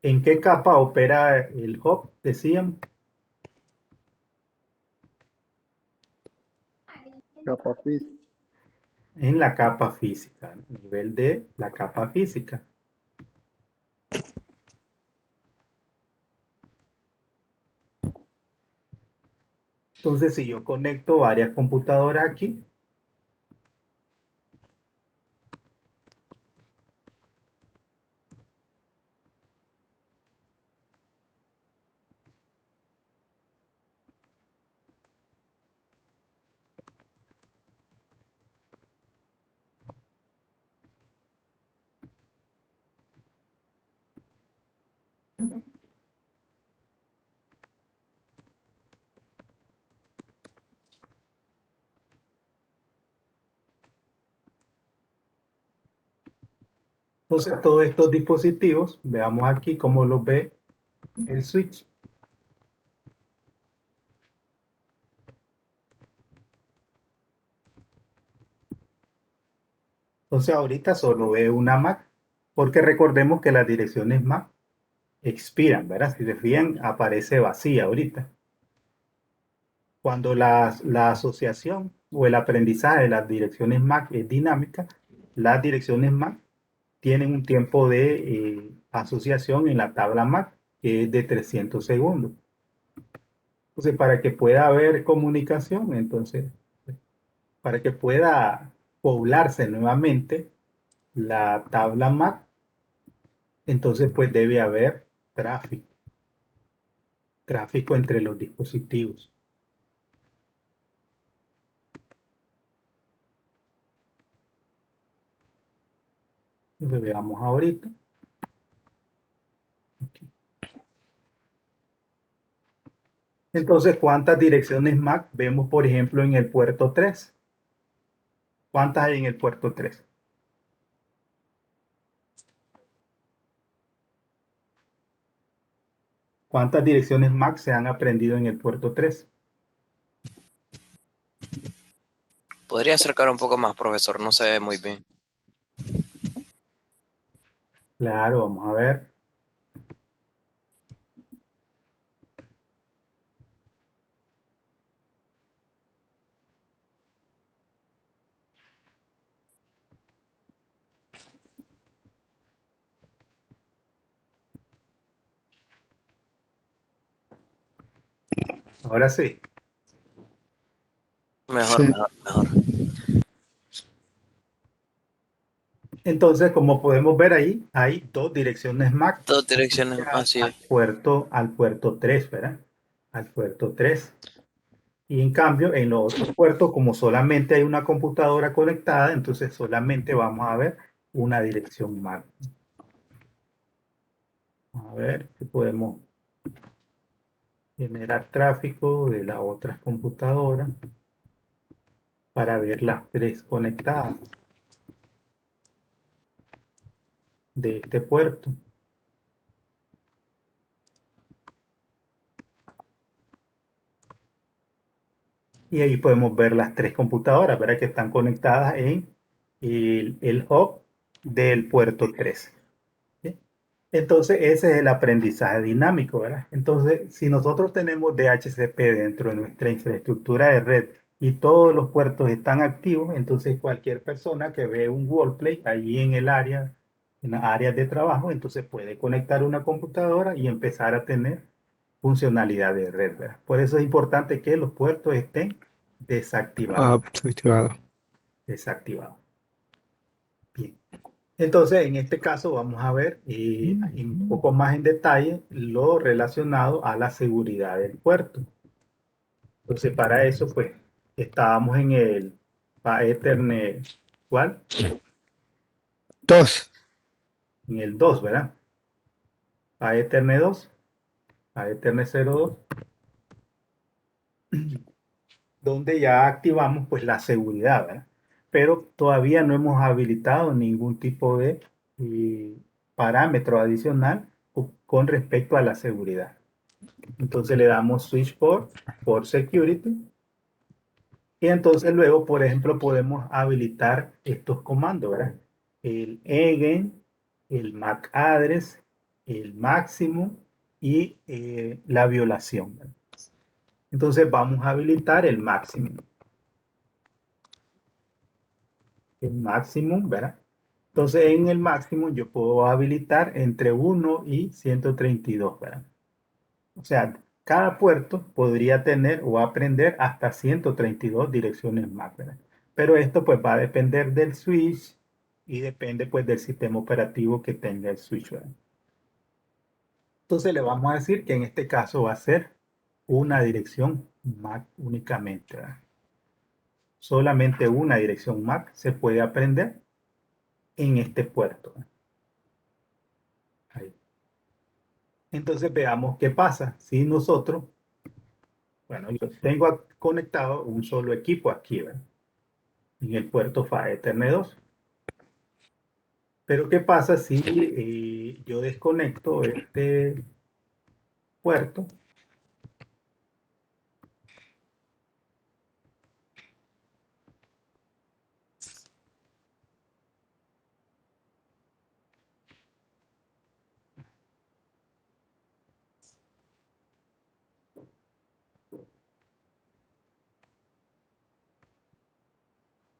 ¿En qué capa opera el hub? Decían. Capa física. En la capa física, nivel de la capa física. Entonces, si yo conecto varias computadoras aquí, Entonces, todos estos dispositivos, veamos aquí cómo los ve el switch. Entonces, ahorita solo ve una MAC, porque recordemos que las direcciones MAC expiran, ¿verdad? Si se fijan, aparece vacía ahorita. Cuando la asociación o el aprendizaje de las direcciones MAC es dinámica, las direcciones MAC tienen un tiempo de asociación en la tabla MAC, que es de 300 segundos. Entonces, para que pueda haber comunicación, entonces, para que pueda poblarse nuevamente la tabla MAC, entonces pues debe haber tráfico entre los dispositivos. Entonces, veamos ahorita. Aquí. Entonces, ¿cuántas direcciones MAC vemos, por ejemplo, en el puerto 3? ¿Cuántas hay en el puerto 3? ¿Cuántas direcciones MAC se han aprendido en el puerto 3? Podría acercar un poco más, profesor, no se ve muy bien. Claro, vamos a ver. Ahora sí. Mejor, Sí. mejor. Entonces, como podemos ver ahí, hay dos direcciones MAC Dos direcciones, asociadas así es. al puerto 3, ¿verdad? Al puerto 3. Y en cambio, en los otros puertos, como solamente hay una computadora conectada, entonces solamente vamos a ver una dirección MAC. A ver si podemos generar tráfico de las otras computadoras para ver las tres conectadas de este puerto. Y ahí podemos ver las tres computadoras, ¿verdad? Que están conectadas en el hub del puerto 3. ¿Sí? Entonces, ese es el aprendizaje dinámico, ¿verdad? Entonces, si nosotros tenemos DHCP dentro de nuestra infraestructura de red y todos los puertos están activos, entonces cualquier persona que ve un workplace allí en el área, en las áreas de trabajo, entonces puede conectar una computadora y empezar a tener funcionalidad de red, ¿verdad? Por eso es importante que los puertos estén desactivados. Activado. Desactivados. Bien. Entonces, en este caso vamos a ver un poco más en detalle lo relacionado a la seguridad del puerto. Entonces, para eso, pues, estábamos en el Ethernet, ¿cuál? Dos. En el 2, ¿verdad? Ethernet 2, Ethernet 02, donde ya activamos, pues, la seguridad, ¿verdad? Pero todavía no hemos habilitado ningún tipo de parámetro adicional con respecto a la seguridad. Entonces le damos switch por security. Y entonces luego, por ejemplo, podemos habilitar estos comandos, ¿verdad? El again, el MAC address, el máximo y la violación, ¿verdad? Entonces vamos a habilitar el máximo. El máximo, ¿verdad? Entonces en el máximo yo puedo habilitar entre 1 y 132, ¿verdad? O sea, cada puerto podría tener o aprender hasta 132 direcciones MAC, ¿verdad? Pero esto pues va a depender del switch y depende pues del sistema operativo que tenga el switch, ¿verdad? Entonces le vamos a decir que en este caso va a ser una dirección MAC únicamente, ¿verdad? Solamente una dirección MAC se puede aprender en este puerto, ¿verdad? Ahí. Entonces veamos qué pasa si nosotros, bueno, yo tengo conectado un solo equipo aquí, ¿verdad? En el puerto PHY Ethernet 2. Pero ¿qué pasa si yo desconecto este puerto?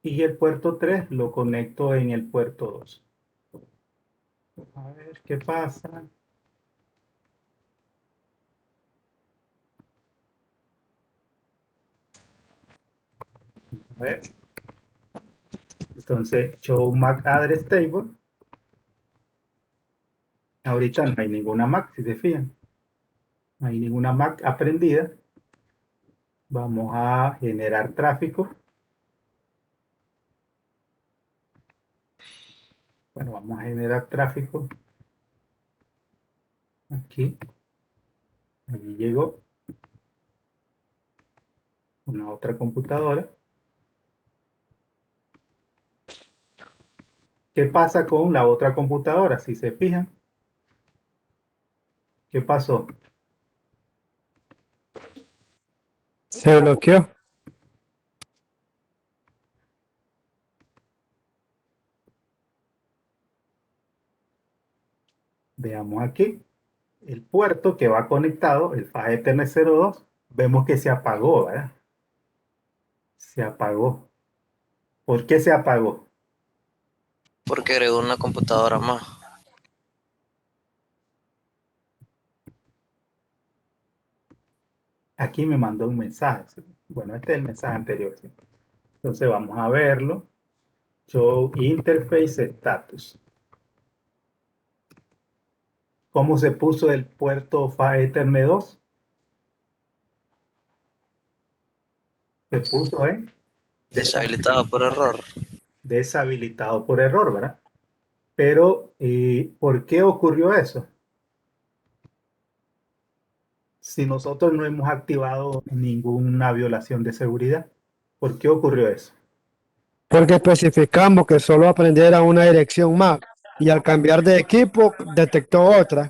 Y el puerto 3 lo conecto en el puerto 2. A ver qué pasa. A ver. Entonces, show MAC address table. Ahorita no hay ninguna MAC, si se fijan. No hay ninguna MAC aprendida. Vamos a generar tráfico. Bueno, vamos a generar tráfico. Aquí. Allí llegó una otra computadora. ¿Qué pasa con la otra computadora? Si se fijan, ¿qué pasó? Se bloqueó. Veamos aquí. El puerto que va conectado, el Fast Ethernet 02, vemos que se apagó, ¿verdad? Se apagó. ¿Por qué se apagó? Porque agregó una computadora más. Aquí me mandó un mensaje. ¿Sí? Bueno, este es el mensaje anterior. ¿Sí? Entonces vamos a verlo. Show Interface Status. ¿Cómo se puso el puerto Fast Ethernet 2? Se puso en Deshabilitado por error. deshabilitado por error, ¿verdad? Pero, ¿por qué ocurrió eso? Si nosotros no hemos activado ninguna violación de seguridad, ¿por qué ocurrió eso? Porque especificamos que solo aprendiera una dirección MAC y al cambiar de equipo detectó otra.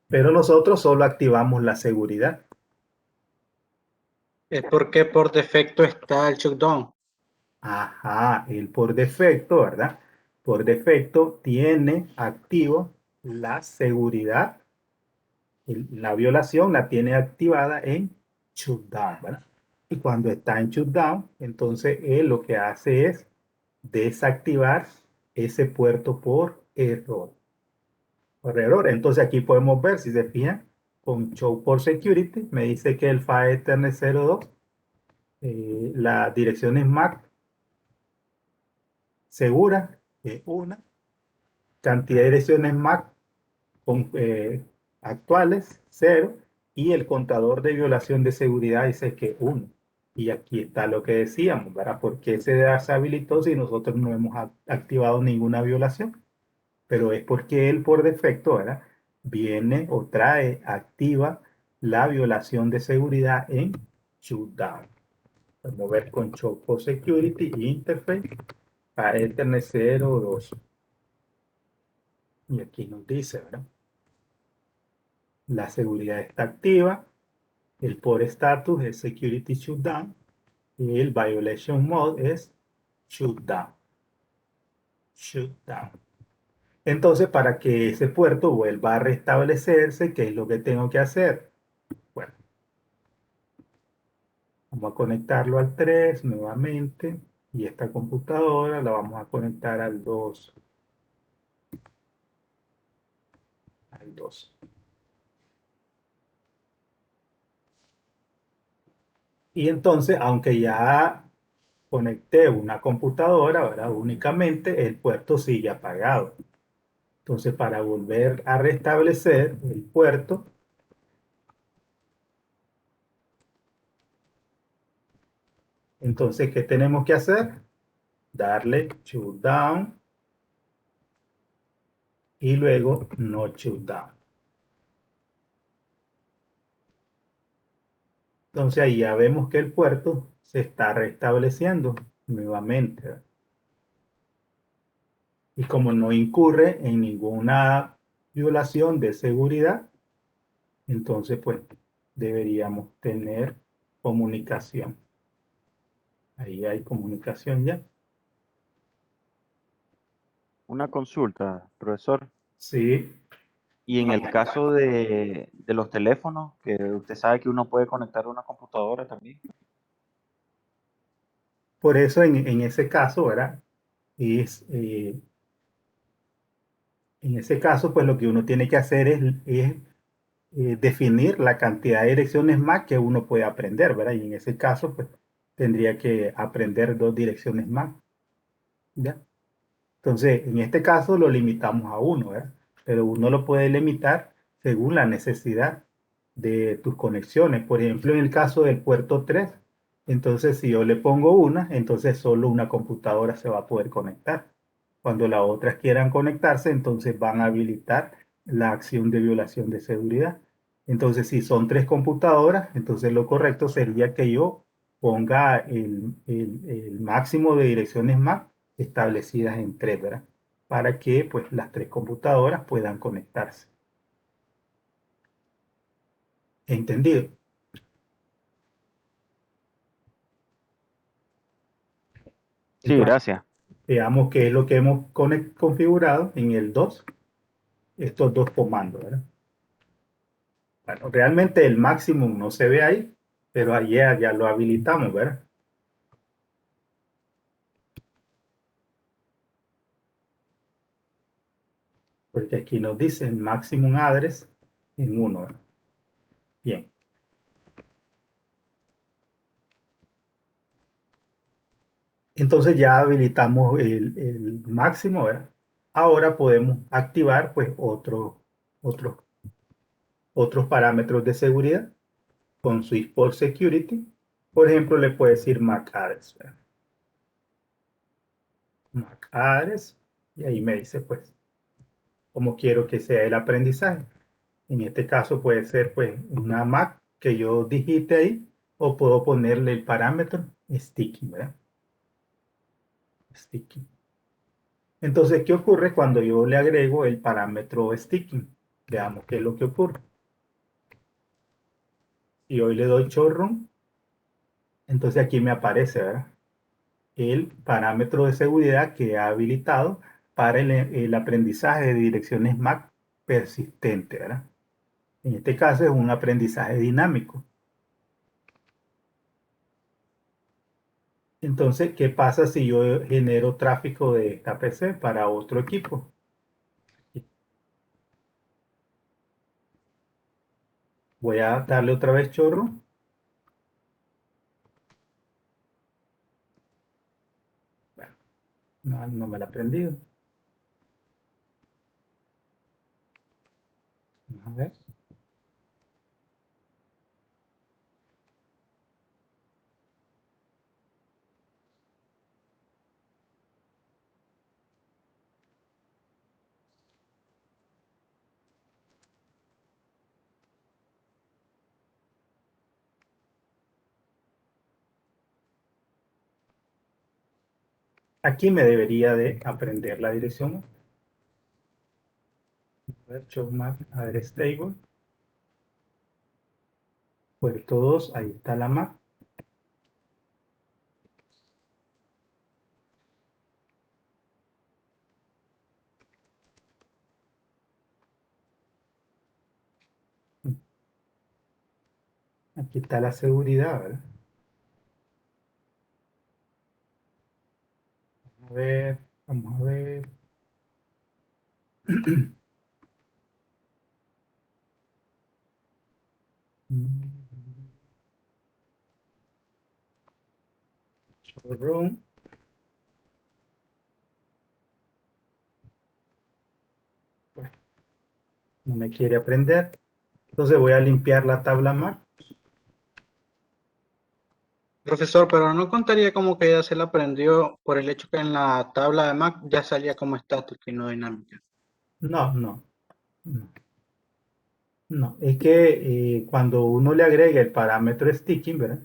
Pero nosotros solo activamos la seguridad. Es porque por defecto está el shutdown. Ajá, él por defecto, ¿verdad? Por defecto tiene activo la seguridad. La violación la tiene activada en shutdown, ¿verdad? Y cuando está en shutdown, entonces él lo que hace es desactivar ese puerto por error. Por error. Entonces aquí podemos ver, si se fijan, con Show por Security, me dice que el File Ethernet 02, la dirección es MAC segura, una, cantidad de direcciones MAC con, actuales, cero, y el contador de violación de seguridad dice que uno. Y aquí está lo que decíamos, ¿verdad? ¿Por qué se deshabilitó si nosotros no hemos activado ninguna violación? Pero es porque él por defecto, ¿verdad? Viene o trae activa la violación de seguridad en shutdown. Vamos a ver con Show for Security Interface para Ethernet 02. Y aquí nos dice, ¿verdad? La seguridad está activa, el por status es Security Shutdown y el Violation Mode es Shutdown. Shutdown. Entonces, para que ese puerto vuelva a restablecerse, ¿qué es lo que tengo que hacer? Bueno, vamos a conectarlo al 3 nuevamente y esta computadora la vamos a conectar al 2. Al 2. Y entonces, aunque ya conecté una computadora, ¿verdad? Únicamente el puerto sigue apagado. Entonces, para volver a restablecer el puerto, entonces, ¿qué tenemos que hacer? Darle shutdown y luego no shutdown. Entonces, ahí ya vemos que el puerto se está restableciendo. nuevamente, ¿verdad? Y como no incurre en ninguna violación de seguridad, entonces pues deberíamos tener comunicación. Ahí hay comunicación ya. Una consulta, profesor. Sí, Y en el caso de los teléfonos, que usted sabe que uno puede conectar a una computadora también. por eso en ese caso, ¿verdad? En ese caso, pues lo que uno tiene que hacer es definir la cantidad de direcciones más que uno puede aprender, ¿verdad? Y en ese caso, pues tendría que aprender 2 direcciones más, ¿ya? Entonces, en este caso lo limitamos a uno, ¿verdad? Pero uno lo puede limitar según la necesidad de tus conexiones. Por ejemplo, en el caso del puerto 3, entonces si yo le pongo una, entonces solo una computadora se va a poder conectar. Cuando las otras quieran conectarse, entonces van a habilitar la acción de violación de seguridad. Entonces, si son 3 computadoras, entonces lo correcto sería que yo ponga el máximo de direcciones MAC establecidas en 3, ¿verdad? Para que pues las 3 computadoras puedan conectarse. ¿Entendido? Sí, Entonces, gracias. veamos qué es lo que hemos configurado en el 2, estos 2 comandos, ¿verdad? Bueno, realmente el máximo no se ve ahí, pero allá ya lo habilitamos, ¿verdad? Porque aquí nos dice el maximum address en 1, ¿verdad? Bien. Entonces ya habilitamos el máximo, ¿verdad? Ahora podemos activar pues otros otros parámetros de seguridad con Switchport Security. Por ejemplo, le puede decir MAC address, ¿verdad? MAC address, y ahí me dice pues cómo quiero que sea el aprendizaje. En este caso puede ser pues una MAC que yo digite ahí, o puedo ponerle el parámetro sticky, ¿verdad? Sticky. Entonces, ¿qué ocurre cuando yo le agrego el parámetro sticky? Veamos qué es lo que ocurre. Y hoy le doy showroom, entonces aquí me aparece, ¿verdad?, el parámetro de seguridad que ha habilitado para el aprendizaje de direcciones MAC persistente, ¿verdad? En este caso es un aprendizaje dinámico. Entonces, ¿qué pasa si yo genero tráfico de esta PC para otro equipo? Voy a darle otra vez chorro. Bueno, no me la he aprendido. Vamos a ver. Aquí me debería de aprender la dirección. A ver, show MAC address table. Puerto 2, ahí está la MAC. Aquí está la seguridad, ¿verdad? A ver, vamos a ver. Showroom. Bueno, no me quiere aprender. Entonces voy a limpiar la tabla MAC. Profesor, pero no contaría como que ya se la aprendió por el hecho que en la tabla de Mac ya salía como estática y no dinámica. No, no, no. No, es que cuando uno le agrega el parámetro sticking, ¿verdad?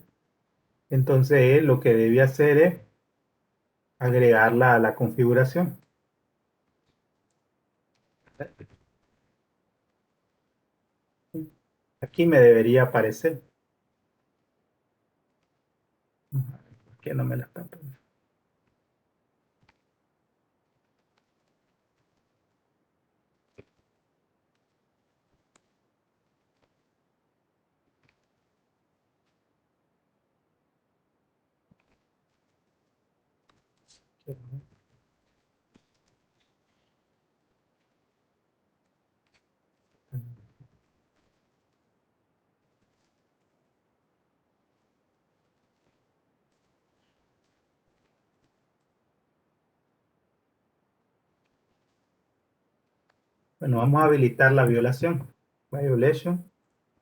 Entonces él lo que debe hacer es agregarla a la configuración. Aquí me debería aparecer. ¿Por qué no me la está poniendo? Bueno, vamos a habilitar la violación. Violation.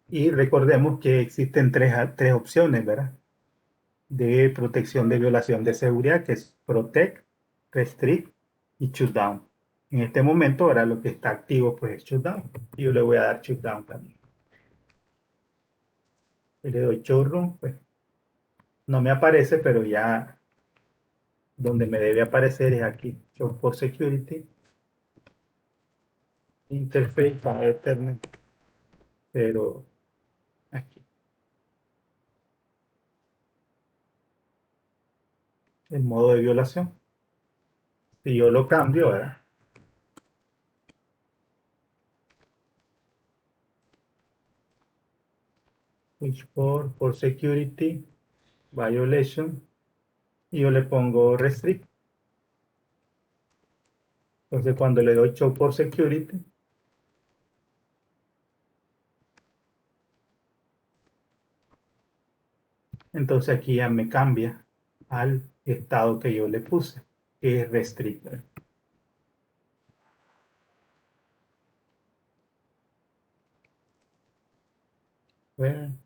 Y recordemos que existen tres opciones, ¿verdad? De protección de violación de seguridad, que es Protect, Restrict y Shutdown. En este momento, ahora lo que está activo pues es Shutdown. Y yo le voy a dar Shutdown también. Y le doy Showroom, pues no me aparece, pero ya donde me debe aparecer es aquí. Show for Security, Interface para Ethernet, pero aquí. El modo de violación. Si yo lo cambio, ¿verdad? Switch for Security, Violation, y yo le pongo Restrict. Entonces cuando le doy Show for Security, entonces aquí ya me cambia al estado que yo le puse, que es Restrict. Bueno,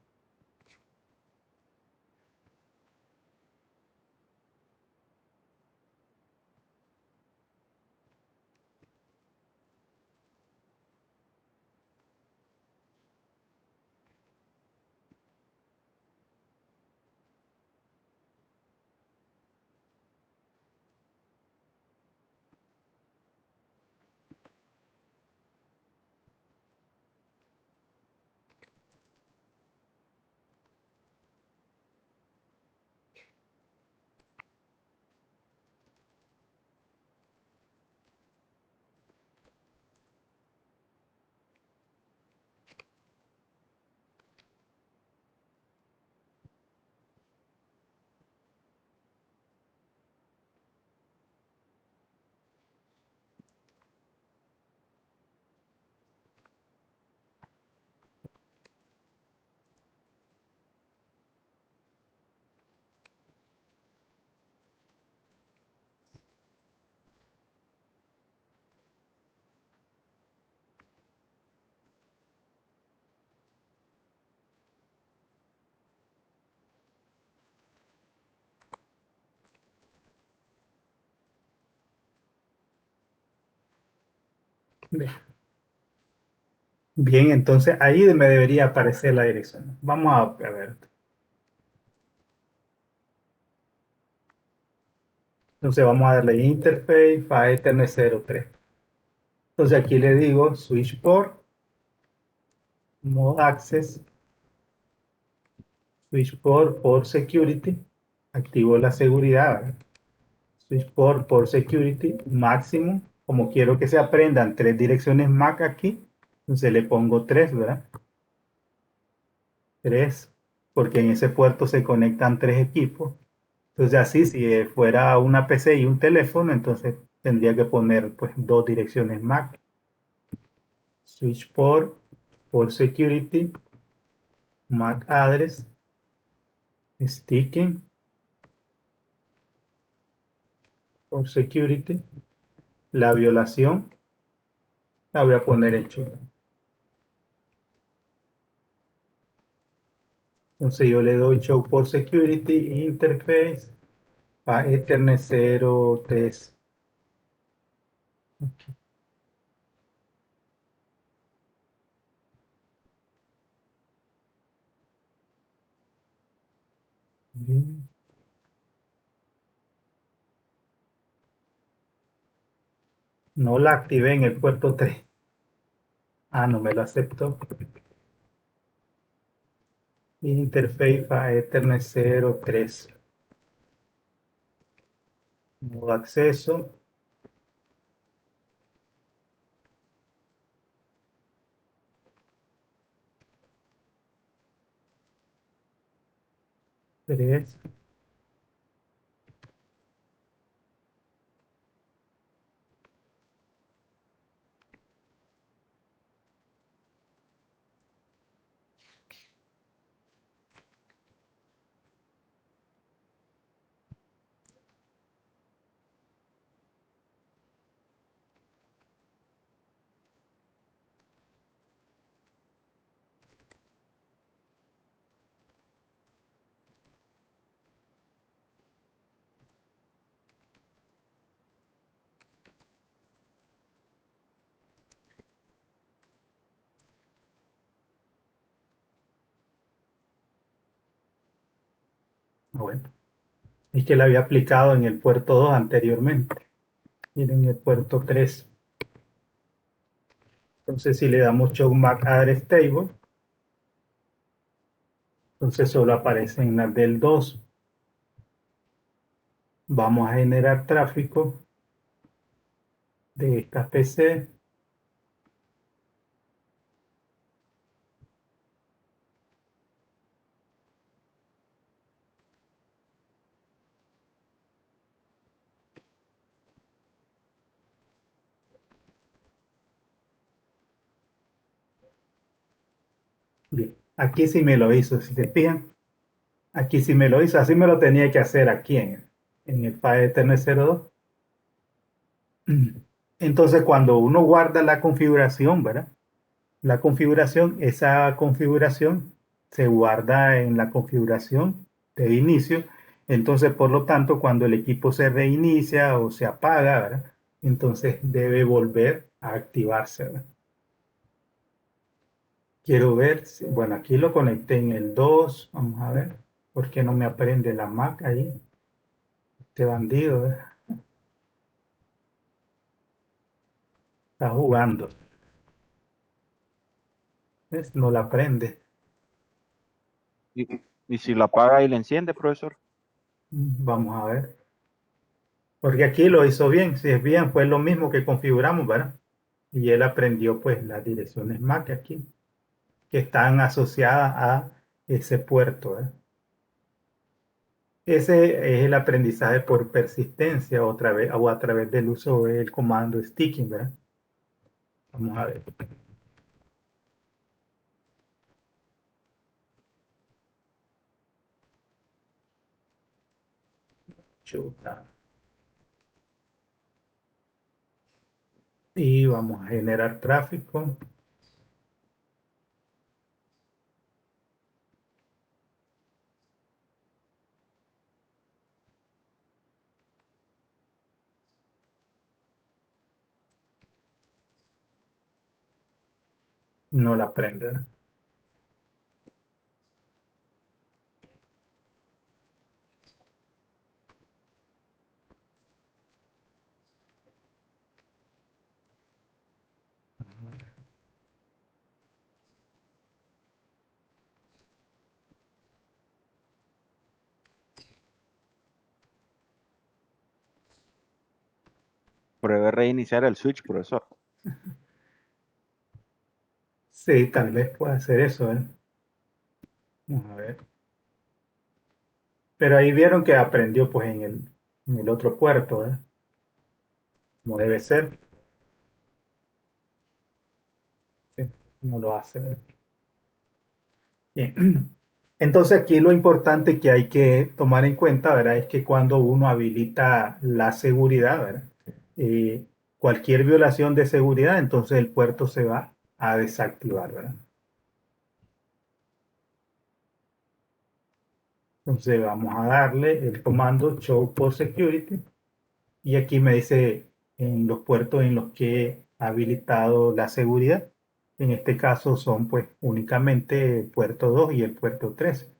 bien, entonces ahí me debería aparecer la dirección. Vamos a ver. Entonces vamos a darle Interface a Ethernet 03. Entonces aquí le digo Switch Port, Mode Access, Switch Port Security, activo la seguridad, ¿verdad? Switch Port Security, máximo, como quiero que se aprendan 3 direcciones MAC aquí, entonces le pongo 3, ¿verdad? 3, porque en ese puerto se conectan 3 equipos. Entonces así, si fuera una PC y un teléfono, entonces tendría que poner pues 2 direcciones MAC. Switch Port Security, MAC Address, Sticking, por Security. La violación la voy a poner en chulo. Entonces yo le doy Show for Security Interface a Ethernet 03. Okay. Bien. No la activé en el puerto 3. Ah, no me lo aceptó. Interface a Ethernet 03. Modo acceso. Tres. Bueno, es que la había aplicado en el puerto 2 anteriormente. Y en el puerto 3. Entonces, si le damos show MAC address table, entonces solo aparece en la del 2. Vamos a generar tráfico de esta PC. Bien, aquí sí me lo hizo, si se fijan. Aquí sí me lo hizo, así me lo tenía que hacer aquí en el file Ethernet 02. Entonces, cuando uno guarda la configuración, ¿verdad? La configuración, esa configuración se guarda en la configuración de inicio. Entonces, por lo tanto, cuando el equipo se reinicia o se apaga, ¿verdad? Entonces debe volver a activarse, ¿verdad? Quiero ver, bueno, aquí lo conecté en el 2. Vamos a ver, ¿por qué no me aprende la Mac ahí? Este bandido, ¿verdad? Está jugando. ¿Ves? No la prende. Y si lo apaga y le enciende, profesor. Vamos a ver. Porque aquí lo hizo bien. Si es bien, fue lo mismo que configuramos, ¿verdad? Y él aprendió pues las direcciones MAC aquí, que están asociadas a ese puerto, ¿verdad? Ese es el aprendizaje por persistencia otra vez, o a través del uso del comando sticking, ¿verdad? Vamos a ver. Chuta. Y vamos a generar tráfico. No la prende, ¿verdad? Pruebe reiniciar el switch, profesor. Sí, tal vez pueda hacer eso, ¿eh? Vamos a ver. Pero ahí vieron que aprendió pues en el otro puerto, ¿eh? Como debe ser. Sí, no lo hace, ¿eh? Bien. Entonces aquí lo importante que hay que tomar en cuenta, ¿verdad? Es que cuando uno habilita la seguridad, ¿verdad? Cualquier violación de seguridad, entonces el puerto se va a desactivar, ¿verdad? Entonces vamos a darle el comando show post security y aquí me dice en los puertos en los que he habilitado la seguridad. En este caso son pues únicamente el puerto 2 y el puerto 3.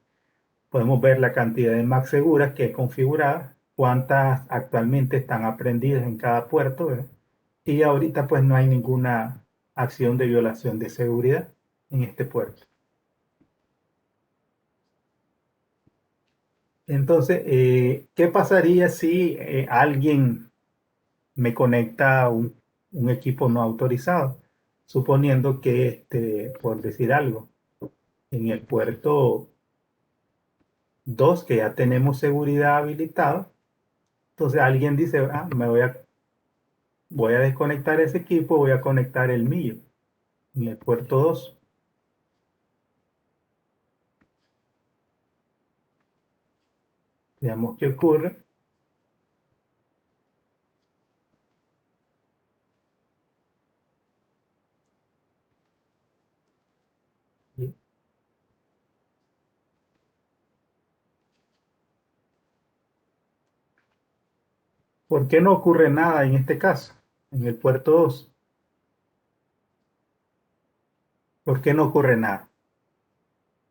Podemos ver la cantidad de Mac seguras que he configurado, cuántas actualmente están aprendidas en cada puerto, ¿verdad? Y ahorita pues no hay ninguna acción de violación de seguridad en este puerto. Entonces, ¿qué pasaría si alguien me conecta un equipo no autorizado? Suponiendo que, por decir algo, en el puerto 2 que ya tenemos seguridad habilitada, entonces alguien dice, voy a desconectar ese equipo, voy a conectar el mío en el puerto 2. Veamos qué ocurre. ¿Por qué no ocurre nada en este caso, en el puerto 2? ¿Por qué no ocurre nada?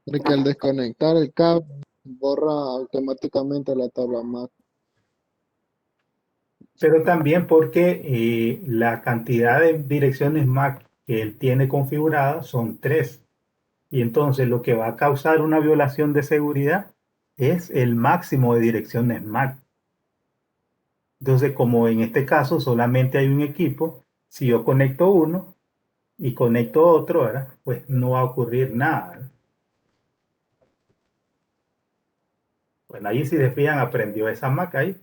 Porque al desconectar el cable, borra automáticamente la tabla MAC. Pero también porque la cantidad de direcciones MAC que él tiene configuradas son 3. Y entonces lo que va a causar una violación de seguridad es el máximo de direcciones MAC. Entonces, como en este caso solamente hay un equipo, si yo conecto uno y conecto otro, ¿verdad? Pues no va a ocurrir nada, ¿verdad? Bueno, ahí si se fijan, aprendió esa MAC ahí.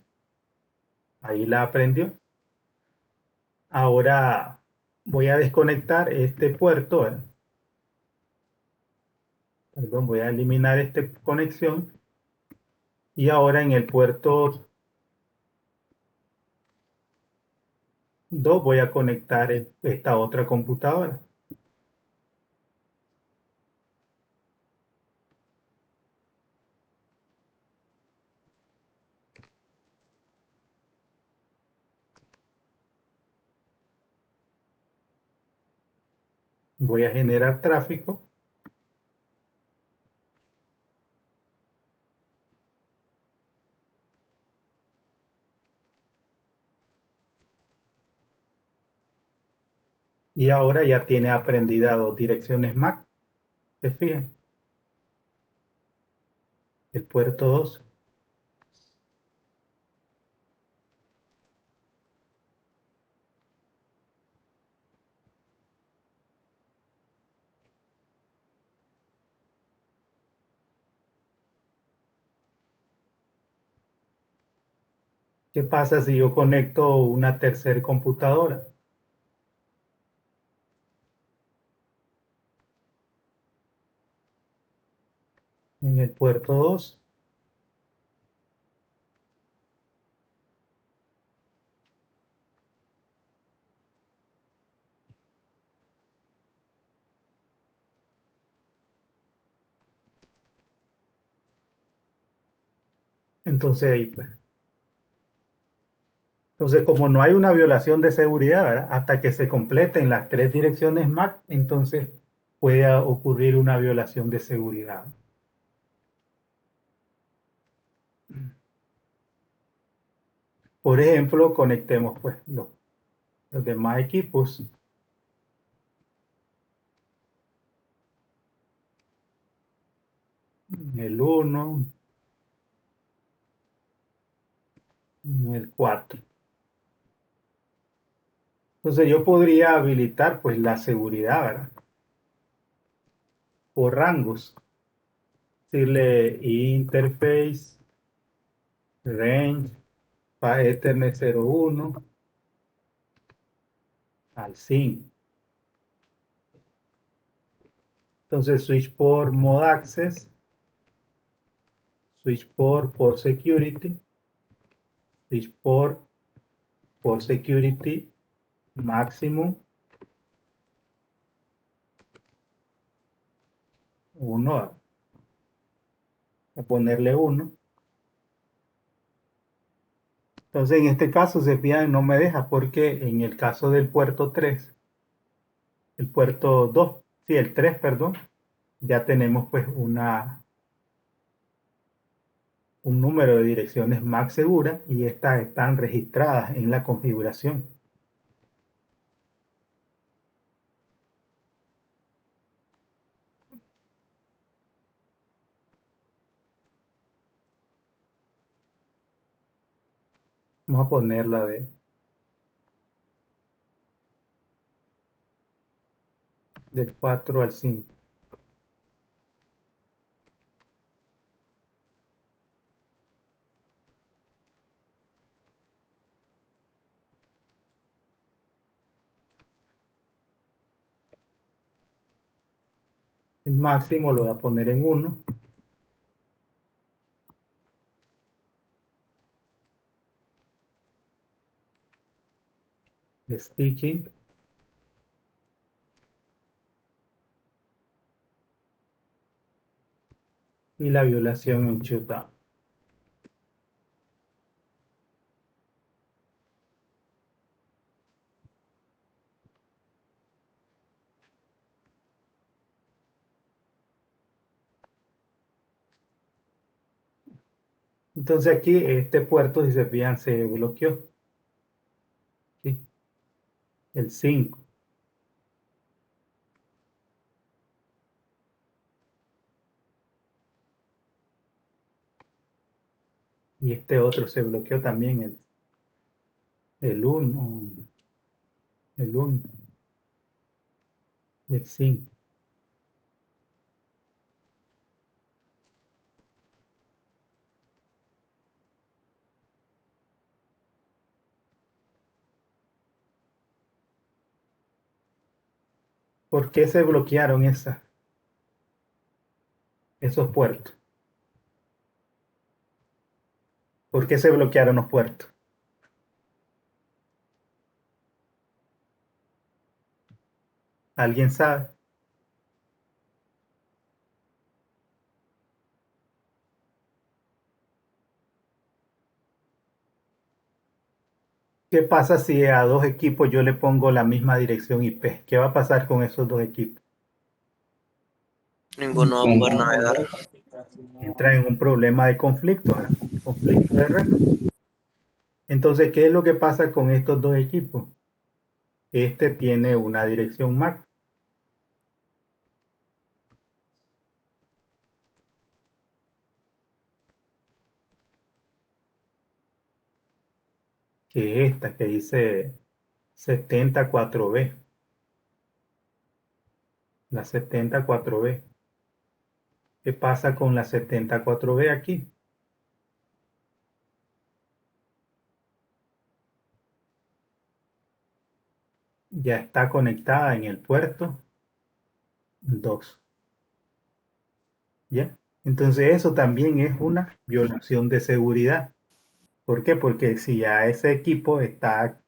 Ahí la aprendió. Ahora voy a desconectar este puerto, ¿verdad? Perdón, voy a eliminar esta conexión. Y ahora en el puerto 2 voy a conectar esta otra computadora. Voy a generar tráfico. Y ahora ya tiene aprendida 2 direcciones MAC. ¿Se fijan? El puerto 2. ¿Qué pasa si yo conecto una tercera computadora? En el puerto 2. Entonces ahí pues. Entonces, como no hay una violación de seguridad, ¿verdad? Hasta que se completen las 3 direcciones MAC, entonces puede ocurrir una violación de seguridad. Por ejemplo, conectemos pues los demás equipos. El 1, el 4. Entonces yo podría habilitar pues la seguridad, ¿verdad? Por rangos. Decirle interface, range, Ethernet 01 al 5. Entonces switch por mode access, switch por security, switch por security máximo 1, a ponerle 1. Entonces en este caso se fijan, no me deja porque en el caso del puerto 3, el puerto 2, sí, el 3, perdón, ya tenemos pues un número de direcciones MAC segura y estas están registradas en la configuración. Vamos a ponerla del 4 al 5. El máximo lo voy a poner en 1. El stitching. Y la violación en shutdown. Entonces aquí este puerto, si se fijan, se bloqueó. ¿Sí? El 5. Y este otro se bloqueó también, el 1. El 1. Y el 5. ¿Por qué se bloquearon esos puertos? ¿Por qué se bloquearon los puertos? ¿Alguien sabe? ¿Qué pasa si a dos equipos yo le pongo la misma dirección IP? ¿Qué va a pasar con esos dos equipos? Ninguno va a poder navegar. Entra en un problema de conflicto, ¿verdad? Conflicto de red. Entonces, ¿qué es lo que pasa con estos dos equipos? Este tiene una dirección MAC, que es esta, que dice 74B. La 74B. ¿Qué pasa con la 74B aquí? Ya está conectada en el puerto 2. ¿Ya? Entonces eso también es una violación de seguridad. ¿Por qué? Porque si ya ese equipo está,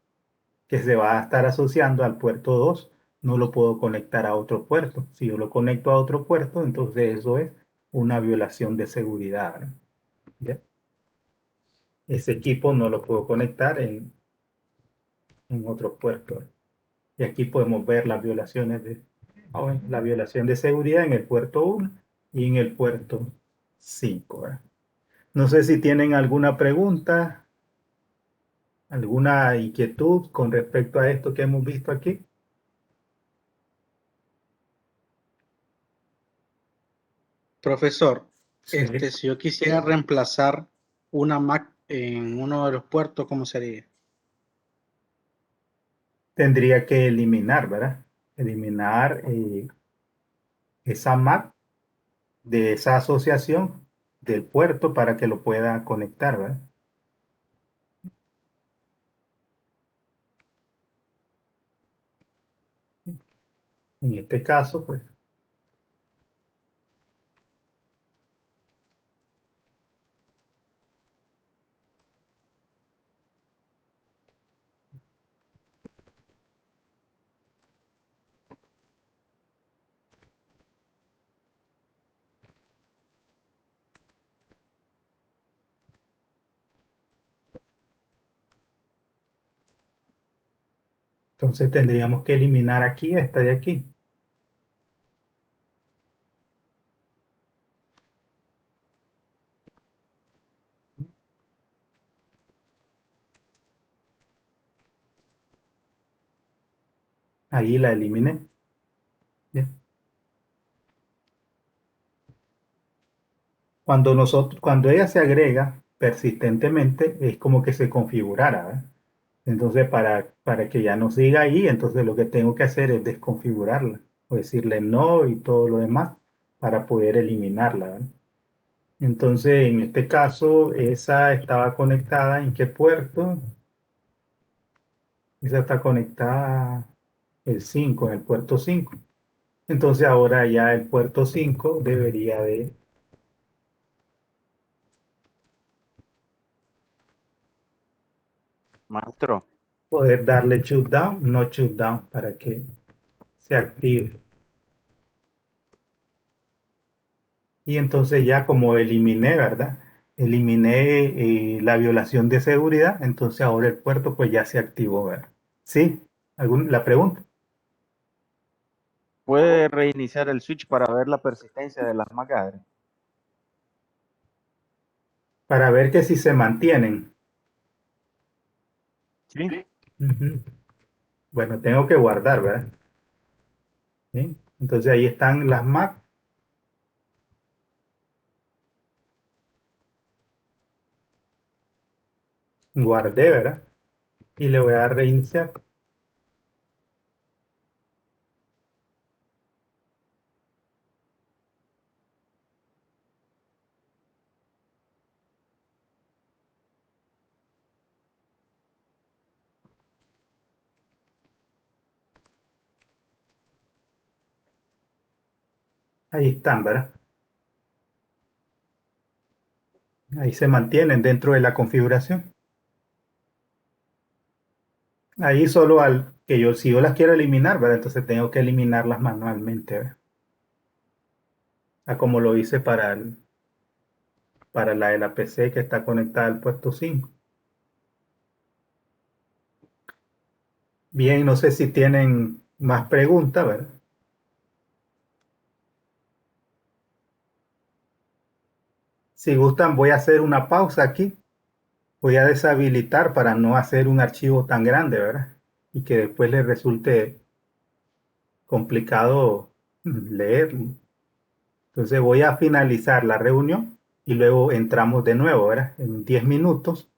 que se va a estar asociando al puerto 2, no lo puedo conectar a otro puerto. Si yo lo conecto a otro puerto, entonces eso es una violación de seguridad, ¿verdad? ¿Ya? Ese equipo no lo puedo conectar en otro puerto. Y aquí podemos ver las violaciones la violación de seguridad en el puerto 1 y en el puerto 5, ¿verdad? No sé si tienen alguna pregunta, alguna inquietud con respecto a esto que hemos visto aquí. Profesor, Sí. si yo quisiera reemplazar una Mac en uno de los puertos, ¿cómo sería? Tendría que eliminar, ¿verdad? Eliminar esa MAC de esa asociación del puerto para que lo pueda conectar, ¿verdad? En este caso, pues, entonces tendríamos que eliminar aquí esta de aquí. Ahí la eliminé. ¿Ya? Cuando ella se agrega persistentemente, es como que se configurara, ¿verdad? Entonces, para que ya no siga ahí, entonces lo que tengo que hacer es desconfigurarla o decirle no y todo lo demás para poder eliminarla, ¿verdad? Entonces, en este caso, esa estaba conectada ¿en qué puerto? Esa está conectada el 5 en el puerto 5. Entonces, ahora ya el puerto 5 debería de Maestro, poder darle shutdown, no shutdown, para que se active. Y entonces ya como eliminé, ¿verdad? Eliminé la violación de seguridad, entonces ahora el puerto pues ya se activó, ¿verdad? ¿Sí? ¿La pregunta? ¿puede reiniciar el switch para ver la persistencia de las MAC adres? Para ver que si se mantienen. Sí. Ujú. Bueno, tengo que guardar, ¿verdad? ¿Sí? Entonces ahí están las MAC. Guardé, ¿verdad? Y le voy a dar reiniciar. Ahí están, ¿verdad? Ahí se mantienen dentro de la configuración. Ahí solo al que yo, si yo las quiero eliminar, ¿verdad? Entonces tengo que eliminarlas manualmente, ¿verdad? Como lo hice para la de la PC que está conectada al puerto 5. Bien, no sé si tienen más preguntas, ¿verdad? Si gustan, voy a hacer una pausa aquí. Voy a deshabilitar para no hacer un archivo tan grande, ¿verdad? Y que después les resulte complicado leerlo. Entonces voy a finalizar la reunión y luego entramos de nuevo, ¿verdad? En 10 minutos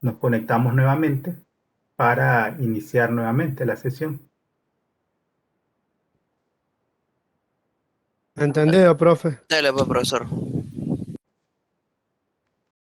nos conectamos nuevamente para iniciar nuevamente la sesión. Entendido, profe. Dale, pues, profesor.